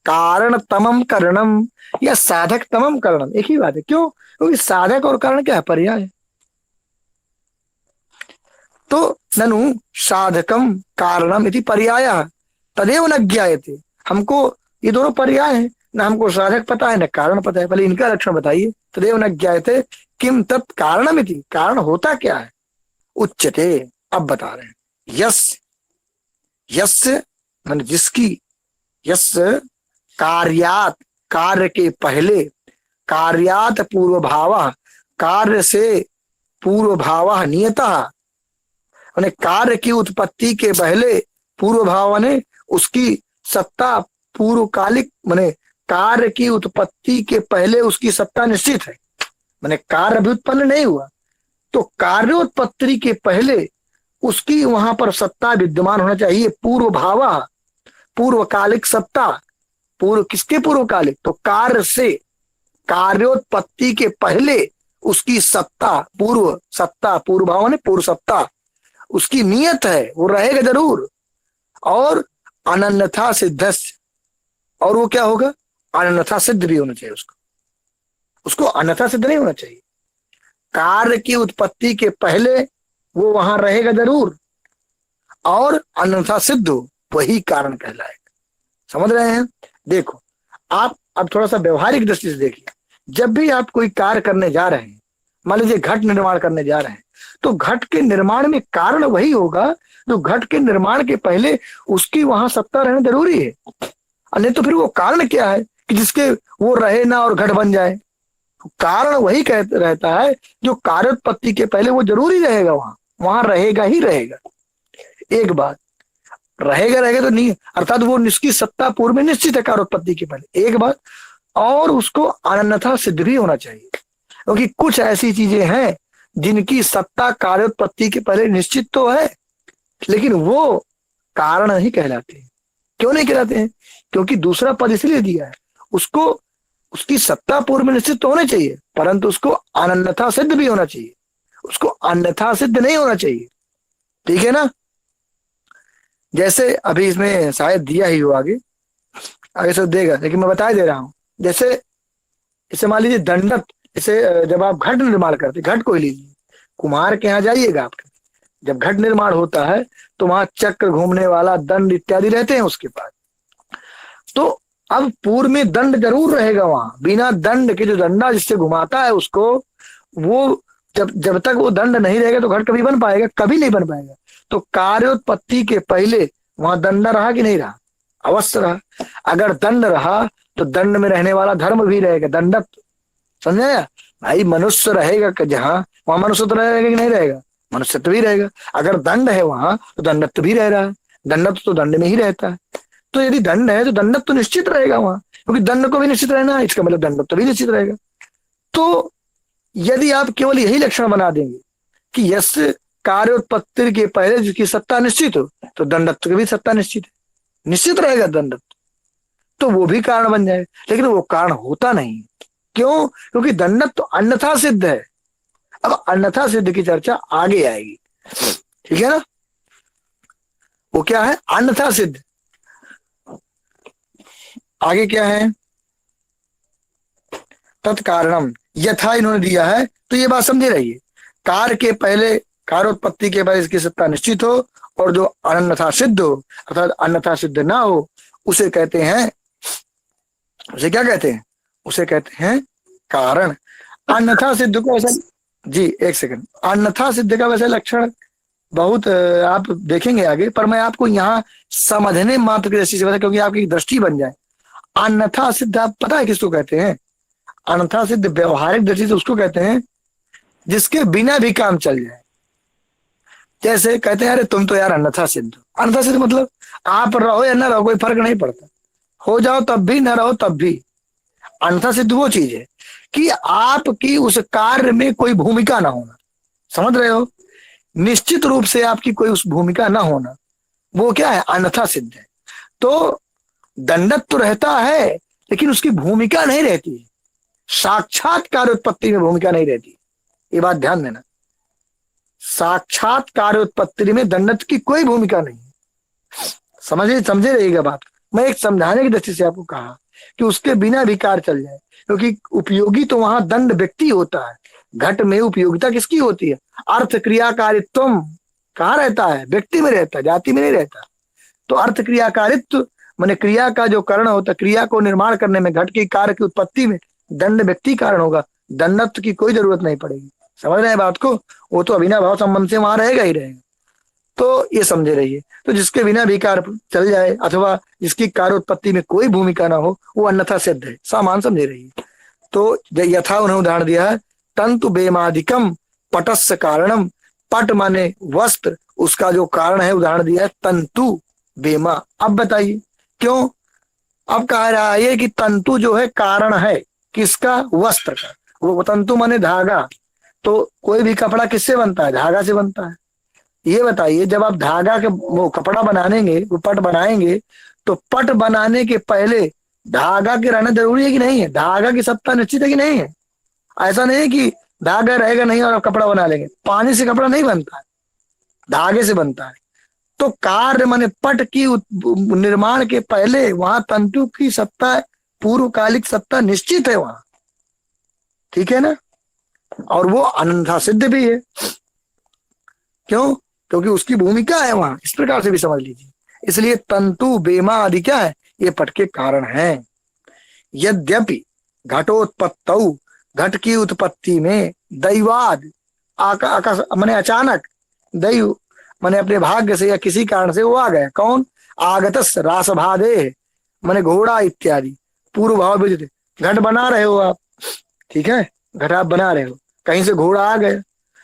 कारण तमम करणम या साधक तमम करणम, एक ही बात है। क्यों? क्योंकि साधक और कारण क्या है? पर्याय है। तो ननु साधकम कारणम इति पर्याय तदेव न ज्ञायते। हमको ये दोनों पर्याय है, ना हमको साधक पता है ना कारण पता है। पहले इनका लक्षण बताइए। तदेव न ज्ञायते किम तत् कारणम इति, कारण होता क्या है? उच्चते, अब बता रहे हैं। यस, यस माने जिसकी, यस कार्यात, कार्य के पहले, कार्यात पूर्व भाव, कार्य से पूर्व भाव नियतः, माने कार्य की उत्पत्ति के पहले पूर्व भाव ने उसकी सत्ता पूर्वकालिक, माने कार्य की उत्पत्ति के पहले उसकी सत्ता निश्चित है। माने कार्य अभी उत्पन्न नहीं हुआ तो कार्योत्पत्ति के पहले उसकी वहां पर सत्ता विद्यमान होना चाहिए। पूर्व भाव, पूर्वकालिक सत्ता। पूर्व किसके पूर्वकालिक? तो कार्य से, कार्योत्पत्ति के पहले उसकी सत्ता, पूर्व सत्ता, पूर्व भाव ने पूर्व सत्ता, उसकी नियत है, वो रहेगा जरूर। और अनन्यथा सिद्धस्य, और वो क्या होगा? अनन्यथा सिद्ध भी होना चाहिए उसको अन्यथा सिद्ध नहीं होना चाहिए। कार्य की उत्पत्ति के पहले वो वहां रहेगा जरूर, और अन्यथा सिद्ध हो, वही कारण कहलाएगा। समझ रहे हैं? देखो आप अब थोड़ा सा व्यवहारिक दृष्टि से देखिए। जब भी आप कोई कार्य करने जा रहे हैं, मान लीजिए घट निर्माण करने जा रहे हैं, तो घट के निर्माण में कारण वही होगा जो घट के निर्माण के पहले उसकी वहां सत्ता रहना जरूरी है। नहीं तो फिर वो कारण क्या है कि जिसके वो रहे ना और घट बन जाए? कारण वही रहता है जो कार्योत्पत्ति के पहले वो जरूरी रहेगा, वहां रहेगा ही रहेगा। एक बात, रहेगा तो नहीं, अर्थात वो उसकी सत्ता पूर्व में निश्चित है कार्योत्पत्ति के पहले, एक बात। और उसको अन्यथा सिद्ध भी होना चाहिए, क्योंकि कुछ ऐसी चीजें हैं जिनकी सत्ता कार्योत्पत्ति के पहले निश्चित तो है लेकिन वो कारण नहीं कहलाते हैं। क्यों नहीं कहलाते हैं? क्योंकि दूसरा पद इसलिए दिया है, उसको उसकी सत्ता पूर्व में निश्चित तो होनी चाहिए, परंतु उसको अन्यथा सिद्ध भी होना चाहिए, उसको अन्यथा सिद्ध नहीं होना चाहिए, ठीक है ना। जैसे अभी इसमें शायद दिया ही हो, आगे से देगा, लेकिन मैं बता दे रहा हूं। जैसे इसे मान लीजिए दंडक, इसे जब आप घट निर्माण करते, घट को ही लीजिए, कुम्हार के यहाँ जाइएगा, आप जब घट निर्माण होता है तो वहां चक्र घूमने वाला, दंड इत्यादि रहते हैं उसके पास। तो अब पूर्व में दंड जरूर रहेगा वहां, बिना दंड के जो दंडा जिससे घुमाता है उसको, वो जब तक वो दंड नहीं रहेगा तो घट कभी बन पाएगा? कभी नहीं बन पाएगा। तो कार्योत्पत्ति के पहले वहां दंड रहा कि नहीं रहा? अवश्य रहा। अगर दंड रहा तो दंड में रहने वाला धर्म भी रहेगा, दंडक, समझे भाई। मनुष्य रहेगा जहां, वहां मनुष्य तो रहेगा कि नहीं रहेगा? मनुष्यत्व भी रहेगा। अगर दंड है वहां तो दंडत्व भी रह रहा है, दंडत्व तो दंड में ही रहता है। तो यदि दंड है तो दंडत्व तो निश्चित रहेगा वहां, क्योंकि दंड को भी निश्चित रहना है, इसका मतलब दंडत्व भी निश्चित रहेगा। तो यदि आप केवल यही लक्षण बना देंगे कि यस कार्योत्पत्ति के पहले जिसकी सत्ता निश्चित हो, तो दंडत्व की भी सत्ता निश्चित है, निश्चित रहेगा दंडत्व, तो वो भी कारण बन जाएगा। लेकिन वो कारण होता नहीं। क्यों? क्योंकि दंडत्व तो अन्यथा सिद्ध है। अब अन्यथा सिद्ध की चर्चा आगे आएगी, ठीक है ना। वो क्या है? अन्यथा सिद्ध। आगे क्या है? तत्कारणम यथा इन्होंने दिया है, तो ये बात समझे रहिए। कार के पहले, कारोत्पत्ति के पहले इसकी सत्ता निश्चित हो, और जो अन्यथा सिद्ध हो अर्थात अन्यथा सिद्ध ना हो, उसे कहते हैं, उसे क्या कहते हैं? उसे कहते हैं कारण। अन्यथा सिद्ध को वैसे, जी एक सेकंड, अन्यथा सिद्ध का वैसे लक्षण बहुत आप देखेंगे आगे, पर मैं आपको यहाँ समझने मात्र की दृष्टि से बता, क्योंकि आपकी दृष्टि बन जाए। अन्यथा सिद्ध आप पता है किसको कहते हैं? अन्यथा सिद्ध व्यवहारिक दृष्टि से उसको कहते हैं जिसके बिना भी काम चल जाए। जैसे कहते हैं अरे तुम तो यार अन्यथा सिद्ध हो। अन्यथा सिद्ध मतलब आप रहो या ना रहो कोई फर्क नहीं पड़ता, हो जाओ तब भी, ना रहो तब भी। अन्यथा सिद्ध वो चीज है कि आपकी उस कार्य में कोई भूमिका ना होना, समझ रहे हो? निश्चित रूप से आपकी कोई उस भूमिका ना होना, वो क्या है? अन्यथा सिद्ध है। तो दंडत्व तो रहता है लेकिन उसकी भूमिका नहीं रहती, साक्षात कार्योत्पत्ति में भूमिका नहीं रहती। ये बात ध्यान देना, साक्षात कार्योत्पत्ति में दंडत्व की कोई भूमिका नहीं। समझे रहिएगा बात। मैं एक समझाने की दृष्टि से आपको कहा कि उसके बिना भी कार्य चल जाए, क्योंकि उपयोगी तो वहां दंड व्यक्ति होता है, घट में उपयोगिता किसकी होती है? अर्थ क्रियाकारित्व कहाँ रहता है? व्यक्ति में रहता है, जाति में नहीं रहता। तो अर्थ क्रियाकारित्व माने क्रिया का जो कारण होता है, क्रिया को निर्माण करने में, घट की कार्य की उत्पत्ति में दंड व्यक्ति कारण होगा, दंडत्व की कोई जरूरत नहीं पड़ेगी। समझ रहे हैं बात को? वो तो अभिनय भाव संबंध से वहां रहेगा ही रहेगा। तो ये समझे रहिए। तो जिसके बिना भी कार्य चल जाए अथवा जिसकी कार्योत्पत्ति में कोई भूमिका ना हो, वो अन्यथा सिद्ध है। सामान समझे रहिए। तो यथा उन्होंने उदाहरण दिया है, तंतु बेमादिकम पटस्य कारणम। पट माने वस्त्र, उसका जो कारण है उदाहरण दिया है तंतु बेमा। अब बताइए क्यों? अब कह रहा है कि तंतु जो है कारण है किसका? वस्त्र का। वो तंतु माने धागा। तो कोई भी कपड़ा किससे बनता है? धागा से बनता है। ये बताइए, जब आप धागा के वो कपड़ा बनाएंगे, वो पट बनाएंगे, तो पट बनाने के पहले धागा के रहना जरूरी है कि नहीं है? धागा की सत्ता निश्चित है कि नहीं है? ऐसा नहीं है कि धागा रहेगा नहीं और आप कपड़ा बना लेंगे। पानी से कपड़ा नहीं बनता है, धागे से बनता है। तो कार्य माने पट की निर्माण के पहले वहां तंतु की सत्ता, पूर्वकालिक सत्ता निश्चित है वहां, ठीक है ना। और वो अन्यथा सिद्ध भी है। क्यों? क्योंकि उसकी भूमिका है वहां। इस प्रकार से भी समझ लीजिए। इसलिए तंतु बेमा आदि क्या है? ये पट के कारण है। यद्यपि घटोत्पत्तौ, घट की उत्पत्ति में दैवाद आकाश माने अचानक, दैव माने अपने भाग्य से या किसी कारण से वो आ गए। कौन? आगतस रासभादे माने घोड़ा इत्यादि। पूर्व भाव विदित, घट बना रहे हो आप, ठीक है, घट आप बना रहे हो, कहीं से घोड़ा आ गए,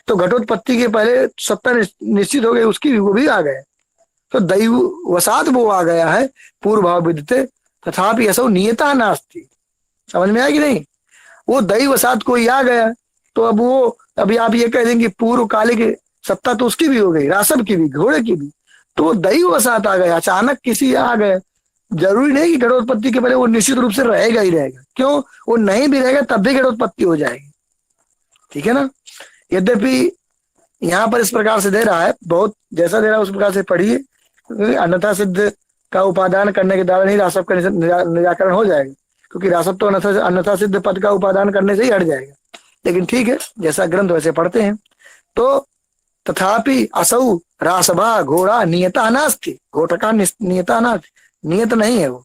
तो घटोत्पत्ति के पहले सत्ता निश्चित हो गई उसकी, वो भी आ गए। तो दैव वसात वो आ गया है, पूर्व भाव विदिते तथापि असौ नियता नास्ति। समझ में आया कि नहीं? वो दैव वसात कोई आ गया, तो अब वो, अभी आप ये कह देंगे पूर्व कालिक सत्ता तो उसकी भी हो गई, रासव की भी, घोड़े की भी। तो वो दैव वसात आ गया, अचानक किसी आ गए। जरूरी नहीं कि घटोत्पत्ति के पहले वो निश्चित रूप से रहेगा ही रहेगा। क्यों? वो नहीं भी रहेगा तब भी घटोत्पत्ति हो जाएगी, ठीक है ना। यद्यपि यहाँ पर इस प्रकार से दे रहा है, बहुत जैसा दे रहा है उस प्रकार से पढ़िए। अन्यथा सिद्ध का उपादान करने के द्वारा नहीं रासव का निराकरण हो जाएगा, क्योंकि रासव तो अन्यथा सिद्ध पद का उपादान करने से ही हट जाएगा। लेकिन ठीक है, जैसा ग्रंथ वैसे पढ़ते हैं। तो तथापि असौ रासभा घोड़ा नियता नास्ति, घोटका नियता नास्ति, नियत नहीं है वो,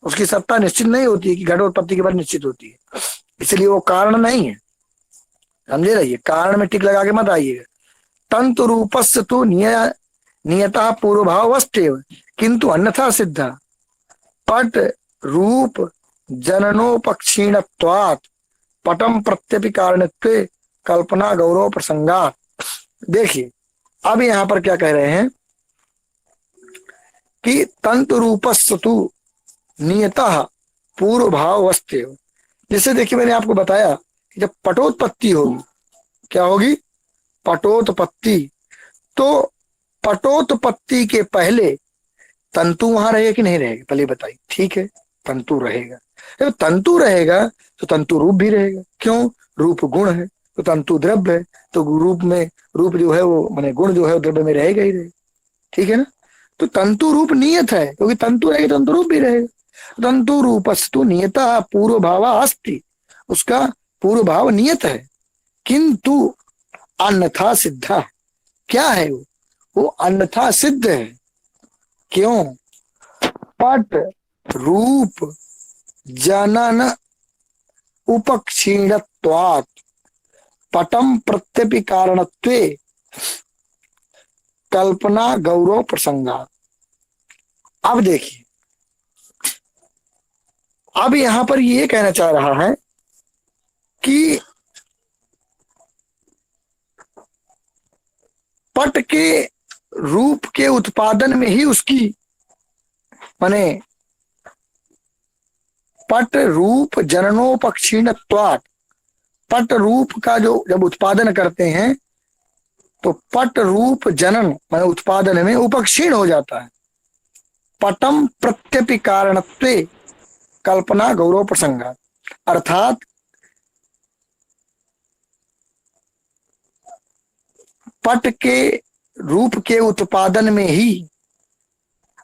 उसकी सत्ता निश्चित नहीं होती है कि घटोत्पत्ति के बाद निश्चित होती है, इसलिए वो कारण नहीं है। समझे रहिए, कारण में टिक लगा के मत आइएगा। तंतु रूपस्य तो नियता पूर्वभाव वस्तेव किंतु अन्यथा सिद्धा पट रूप जननोपक्षीणत्वात् पटम प्रत्यपि कारणत्वे कल्पना गौरव प्रसंगात। देखिए अब यहाँ पर क्या कह रहे हैं कि तंतु रूपस्तु नियतः पूर्व भाव वस्त्य। जैसे देखिए मैंने आपको बताया कि जब पटोत्पत्ति होगी, क्या होगी? पटोत्पत्ति। तो पटोत्पत्ति के पहले तंतु वहां रहेगा कि नहीं रहेगा? पहले बताइए। ठीक है, तंतु रहेगा। जब तंतु रहेगा तो तंतु रूप भी रहेगा। क्यों? रूप गुण है, तो तंतु द्रव्य है, तो रूप में, रूप जो है वो माने गुण जो है वो द्रव्य में रहेगा ही रहेगा। ठीक है ना? तो तंतु रूप नियत है, क्योंकि तंतु रहेगा तंतु रूप भी रहेगा। तंतु रूपस्तु नियता पूर्व भाव अस्ति, उसका पूर्व भाव नियत है। किंतु अन्यथा सिद्धा, क्या है वो अन्यथा सिद्ध है। क्यों? पट रूप जनन उपक्षीणत्वात् पटम प्रत्यपि कारणत्वे कल्पना गौरव प्रसंगा। अब देखिए, अब यहां पर ये कहना चाह रहा है कि पट के रूप के उत्पादन में ही उसकी माने पट रूप जननोपक्षीणत्वात्, पट रूप का जो जब उत्पादन करते हैं तो पट रूप जनन माने उत्पादन में उपक्षीण हो जाता है। पटम प्रत्यपि कारणत्वे कल्पना गौरव प्रसंगा, अर्थात पट के रूप के उत्पादन में ही,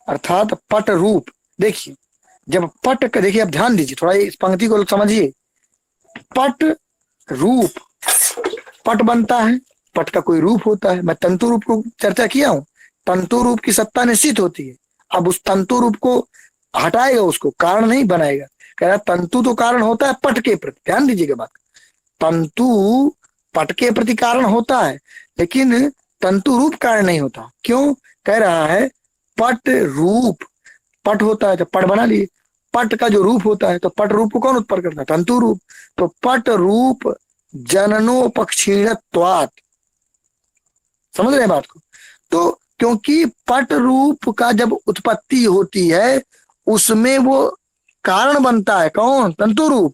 अर्थात पट रूप। देखिए जब पट का, देखिए आप ध्यान दीजिए थोड़ा, इस पंक्ति को समझिए। पट रूप, पट बनता है, पट का कोई रूप होता है। मैं तंतु रूप को चर्चा किया हूं, तंतु रूप की सत्ता निश्चित होती है। अब उस तंतु रूप को हटाएगा, उसको कारण नहीं बनाएगा। कह रहा तंतु तो कारण होता है पट के प्रति, ध्यान दीजिएगा बात। तंतु पट के प्रति कारण होता है, लेकिन तंतु रूप कारण नहीं होता। क्यों? कह रहा है पट रूप, पट होता है तो पट बना लिए, पट का जो रूप होता है तो पट रूप को कौन उत्पन्न करता है? तंतु रूप। तो पट रूप जननोपक्षीणत्वात्, समझ रहे हैं बात को? तो क्योंकि पट रूप का जब उत्पत्ति होती है उसमें वो कारण बनता है, कौन? तंतु रूप।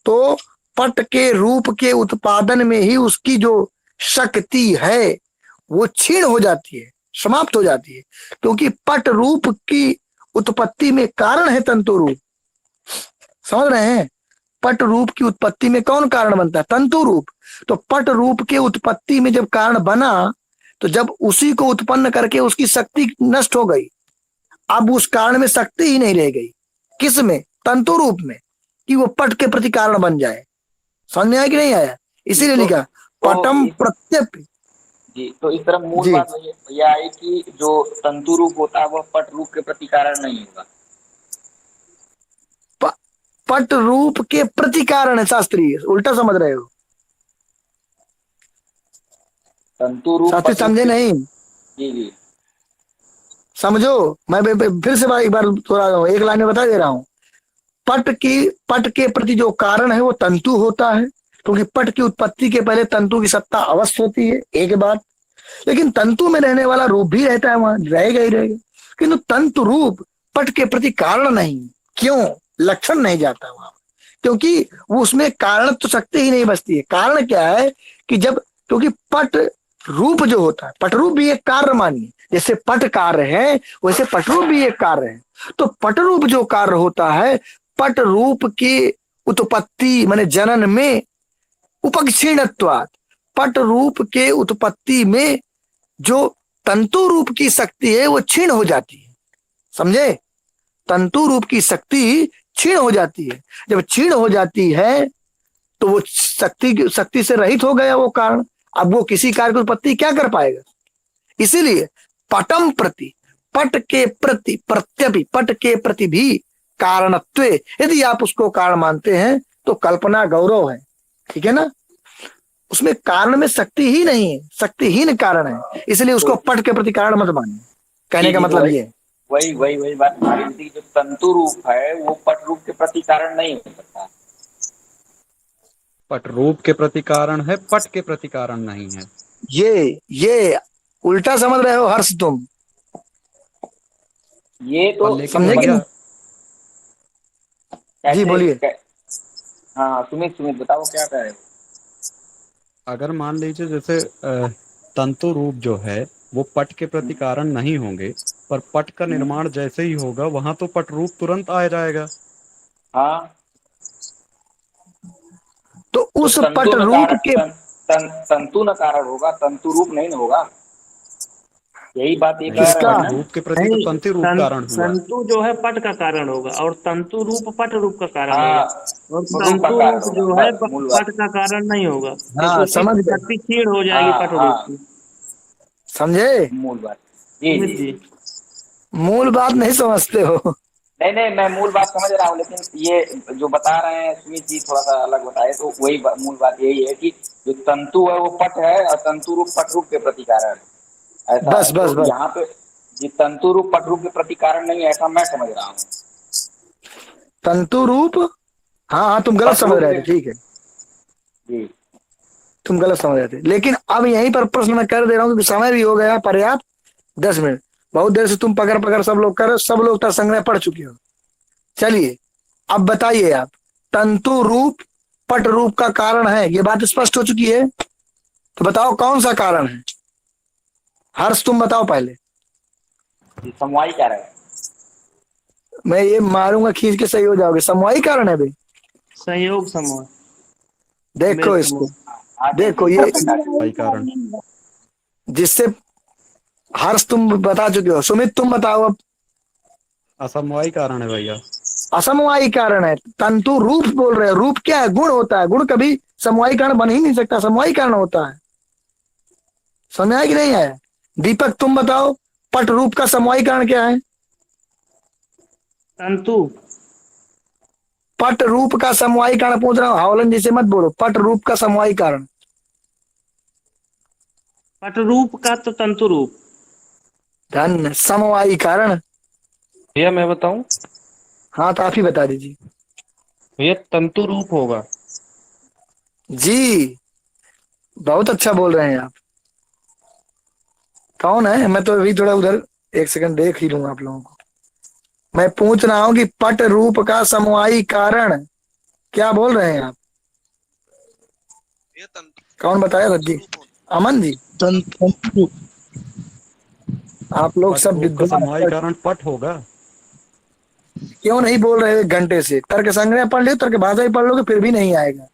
तो पट के रूप के उत्पादन में ही उसकी जो शक्ति है वो क्षीण हो जाती है, समाप्त हो जाती है। क्योंकि पट रूप की उत्पत्ति में कारण है तंतु रूप, समझ रहे हैं? पट रूप की उत्पत्ति में कौन कारण बनता है? तंतु रूप। तो पट रूप के उत्पत्ति में जब कारण बना तो जब उसी को उत्पन्न करके उसकी शक्ति नष्ट हो गई, अब उस कारण में शक्ति ही नहीं रह गई। किस में? तंतु रूप में, कि वो पट के प्रति कारण बन जाए। समझ में आया कि नहीं आया? इसीलिए लिखा पटम प्रत्यप। जी, तो इस तरह मूल जी। बात भैया है कि जो तंतु रूप होता है वह पट रूप के प्रति कारण नहीं होगा। पट रूप के प्रति कारण है, शास्त्री उल्टा समझ रहे हो। तंतु रूप शास्त्री समझे नहीं? जी जी समझो, मैं फिर से एक बार थोड़ा एक लाइन में बता दे रहा हूं। पट के प्रति जो कारण है वो तंतु होता है, क्योंकि पट की उत्पत्ति के पहले तंतु की सत्ता अवश्य होती है, एक बात। लेकिन तंतु में रहने वाला रूप भी रहता है, वहां रहेगा ही रहेगा। किंतु तंतु रूप पट के प्रति कारण नहीं। क्यों? लक्षण नहीं जाता वहां, क्योंकि वो उसमें कारण तो शक्ति ही नहीं बचती है। कारण क्या है कि जब, क्योंकि पट रूप जो होता है, पट रूप भी एक कार्य मानिए, जैसे पट कार्य है वैसे पट रूप भी एक कार्य है। तो पट रूप जो कार्य होता है, पट रूप की उत्पत्ति माने जनन में उपक्षीणत्वात्, पट रूप के उत्पत्ति में जो तंतु रूप की शक्ति है वो क्षीण हो जाती है। समझे? तंतु रूप की शक्ति क्षीण हो जाती है। जब क्षीण हो जाती है तो वो शक्ति से रहित हो गया वो कारण। अब वो किसी कार्य की उत्पत्ति क्या कर पाएगा? इसीलिए पटम प्रति, पट के प्रति प्रत्यपि, पट के प्रति भी कारणत्वे, यदि आप उसको कारण मानते हैं तो कल्पना गौरव है। ठीक है ना? उसमें कारण में शक्ति ही नहीं है, शक्तिहीन कारण है, इसलिए उसको पट के प्रति कारण मत मानिए। कहने का मतलब ये है। वही बात हमारी थी, जो तंतु रूप है वो पट रूप के प्रति कारण नहीं हो सकता। पट रूप के प्रति कारण है, पट के प्रति कारण नहीं है। ये उल्टा समझ रहे हो हर्ष तुम, ये तो और लेकिन समझे कि भैया नहीं? जी कैसे बोलिए। हाँ, सुमित सुमित बताओ क्या कह रहे हो। अगर मान लीजिए जैसे तंतु रूप जो है वो पट के प्रति कारण नहीं होंगे, पर पट का हम्म, निर्माण जैसे ही होगा वहां तो पट रूप तुरंत आ जाएगा। हाँ, तो तो उस तंतु पट न रूप कारण के, तंतु न कारण होगा, तंतु रूप नहीं न होगा। यही बात ये नहीं, कह रहे किसका? हैं पट ना। रूप के प्रति तो नहीं, तंतु रूप कारण हुआ। तंतु जो है पट का कारण होगा और तंतु रूप पट रूप का कारण होगा। हाँ, और रूप का तंतु कारण रूप होगा, जो है बस मूल पट बात। का कारण नहीं होगा, क्योंकि हाँ उसकी समझ गए, शक्ति क्षीण हो जाएगी हाँ पट रूप हाँ, की। समझे? मूल बात। जी सुमित जी जी। जी। मूल बात नहीं समझते हो। नहीं नहीं, मैं मूल बात समझ रहा हूँ, लेकिन ये जो बता रहे हैं सुमित जी थोड़ा सा अलग बताए, तो वही मूल बात यही है कि जो तंतु है वो पट है और तंतु रूप पट रूप के प्रति कारण है, ऐसा बस है। बस तो बस। यहाँ पे ये तंतु रूप पट रूप के प्रति कारण नहीं है, ऐसा मैं समझ रहा हूँ। तंतु रूप, हाँ हाँ तुम गलत पट समझ रूप रहे के। थे, ठीक है, जी। तुम गलत समझ रहे थे, लेकिन अब यहीं पर प्रश्न मैं कर दे रहा हूँ क्योंकि समय भी हो गया पर्याप्त, 10 मिनट। बहुत देर से तुम पकड़ पकड़ सब लोग कर रहे हो, सब लोग तर्क संग्रह पढ़ चुके हो। चलिए अब बताइए आप, तंतु रूप पट रूप का कारण है, ये बात स्पष्ट हो चुकी है, तो बताओ कौन सा कारण है? हर्ष तुम बताओ पहले। जी, समवायी कारण है। मैं ये मारूंगा खींच के, सही हो जाओगे, समवायी कारण है भाई। संयोग समूह, मेष देखो इसको, समूह। हाँ हाँ, जी देखो जी, ये परफेक्ट आंसर। वही कारण। जिससे, हर्ष तुम बता चुके हो, सुमित तुम बताओ अब। असमवाय कारण है भैया। असमवायी कारण है, तंतु रूप बोल रहे हो, रूप क्या है? गुण होता है, गुण कभी समवायी कारण बन ही नहीं सकता, समवायी कारण होता है। समझ आया कि नहीं है? दीपक तुम बताओ, पट रूप का समवायी कारण क्या है? तंतु। पट रूप का समवायी कारण पूछ रहा हूं, हावलन जैसे मत बोलो, पट रूप का समवायी कारण। पट रूप का तो तंतु रूप। धन समवायी कारण। भैया मैं बताऊं। हाँ तो आप ही बता दीजिए। भैया तंतु रूप होगा। जी, बहुत अच्छा बोल रहे हैं आप। कौन है? मैं तो अभी थोड़ा उधर, एक सेकंड देख ही लूंगा आप लोगों को। मैं पूछ रहा हूं कि पट रूप का समवायी कारण क्या बोल रहे हैं आप? कौन बताया जी? अमन जी, तंतु रूप। आप लोग पट सब रूप का विद्वान समवाय हैं। कारण पट होगा। क्यों नहीं बोल रहे 1 घंटे से? तर्क संग्रह पढ़ लो, तर्क भाषा ही पढ़ लोगे फिर भी नहीं आएगा।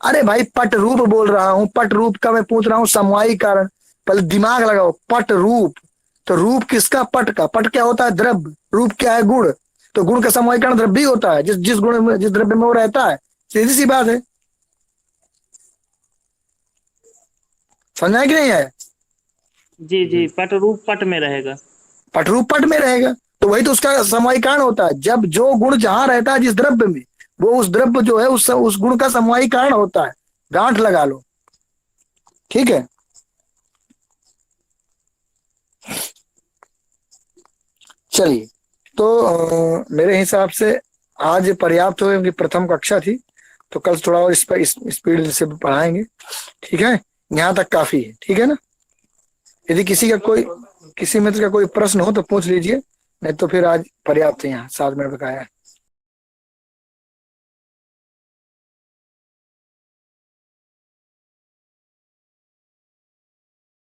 अरे भाई पट रूप बोल रहा हूं, पट रूप का मैं पूछ रहा हूं समवायी कारण। पहले दिमाग लगाओ, पट रूप, तो रूप किसका? पट का। पट क्या होता है? द्रव्य। रूप क्या है? गुण। तो गुण का समवायी कारण द्रव्य ही होता है, जिस जिस गुण में, जिस द्रव्य में वो रहता है। सीधी सी बात है, समझा है कि नहीं है? जी जी, पट रूप पट में रहेगा। पट रूप पट में रहेगा, तो वही तो उसका समवायी कारण होता है। जब जो गुण जहां रहता है जिस द्रव्य में, वो उस द्रव्य जो है उस गुण का समवायी कारण होता है। गांठ लगा लो, ठीक है। चलिए, तो मेरे हिसाब से आज पर्याप्त हो, क्योंकि प्रथम कक्षा थी, तो कल थोड़ा और इस पर स्पीड से पढ़ाएंगे, ठीक है। यहाँ तक काफी है, ठीक है ना? यदि किसी मित्र का कोई प्रश्न हो तो पूछ लीजिए, नहीं तो फिर आज पर्याप्त है, यहाँ 7 मिनट बकाया है।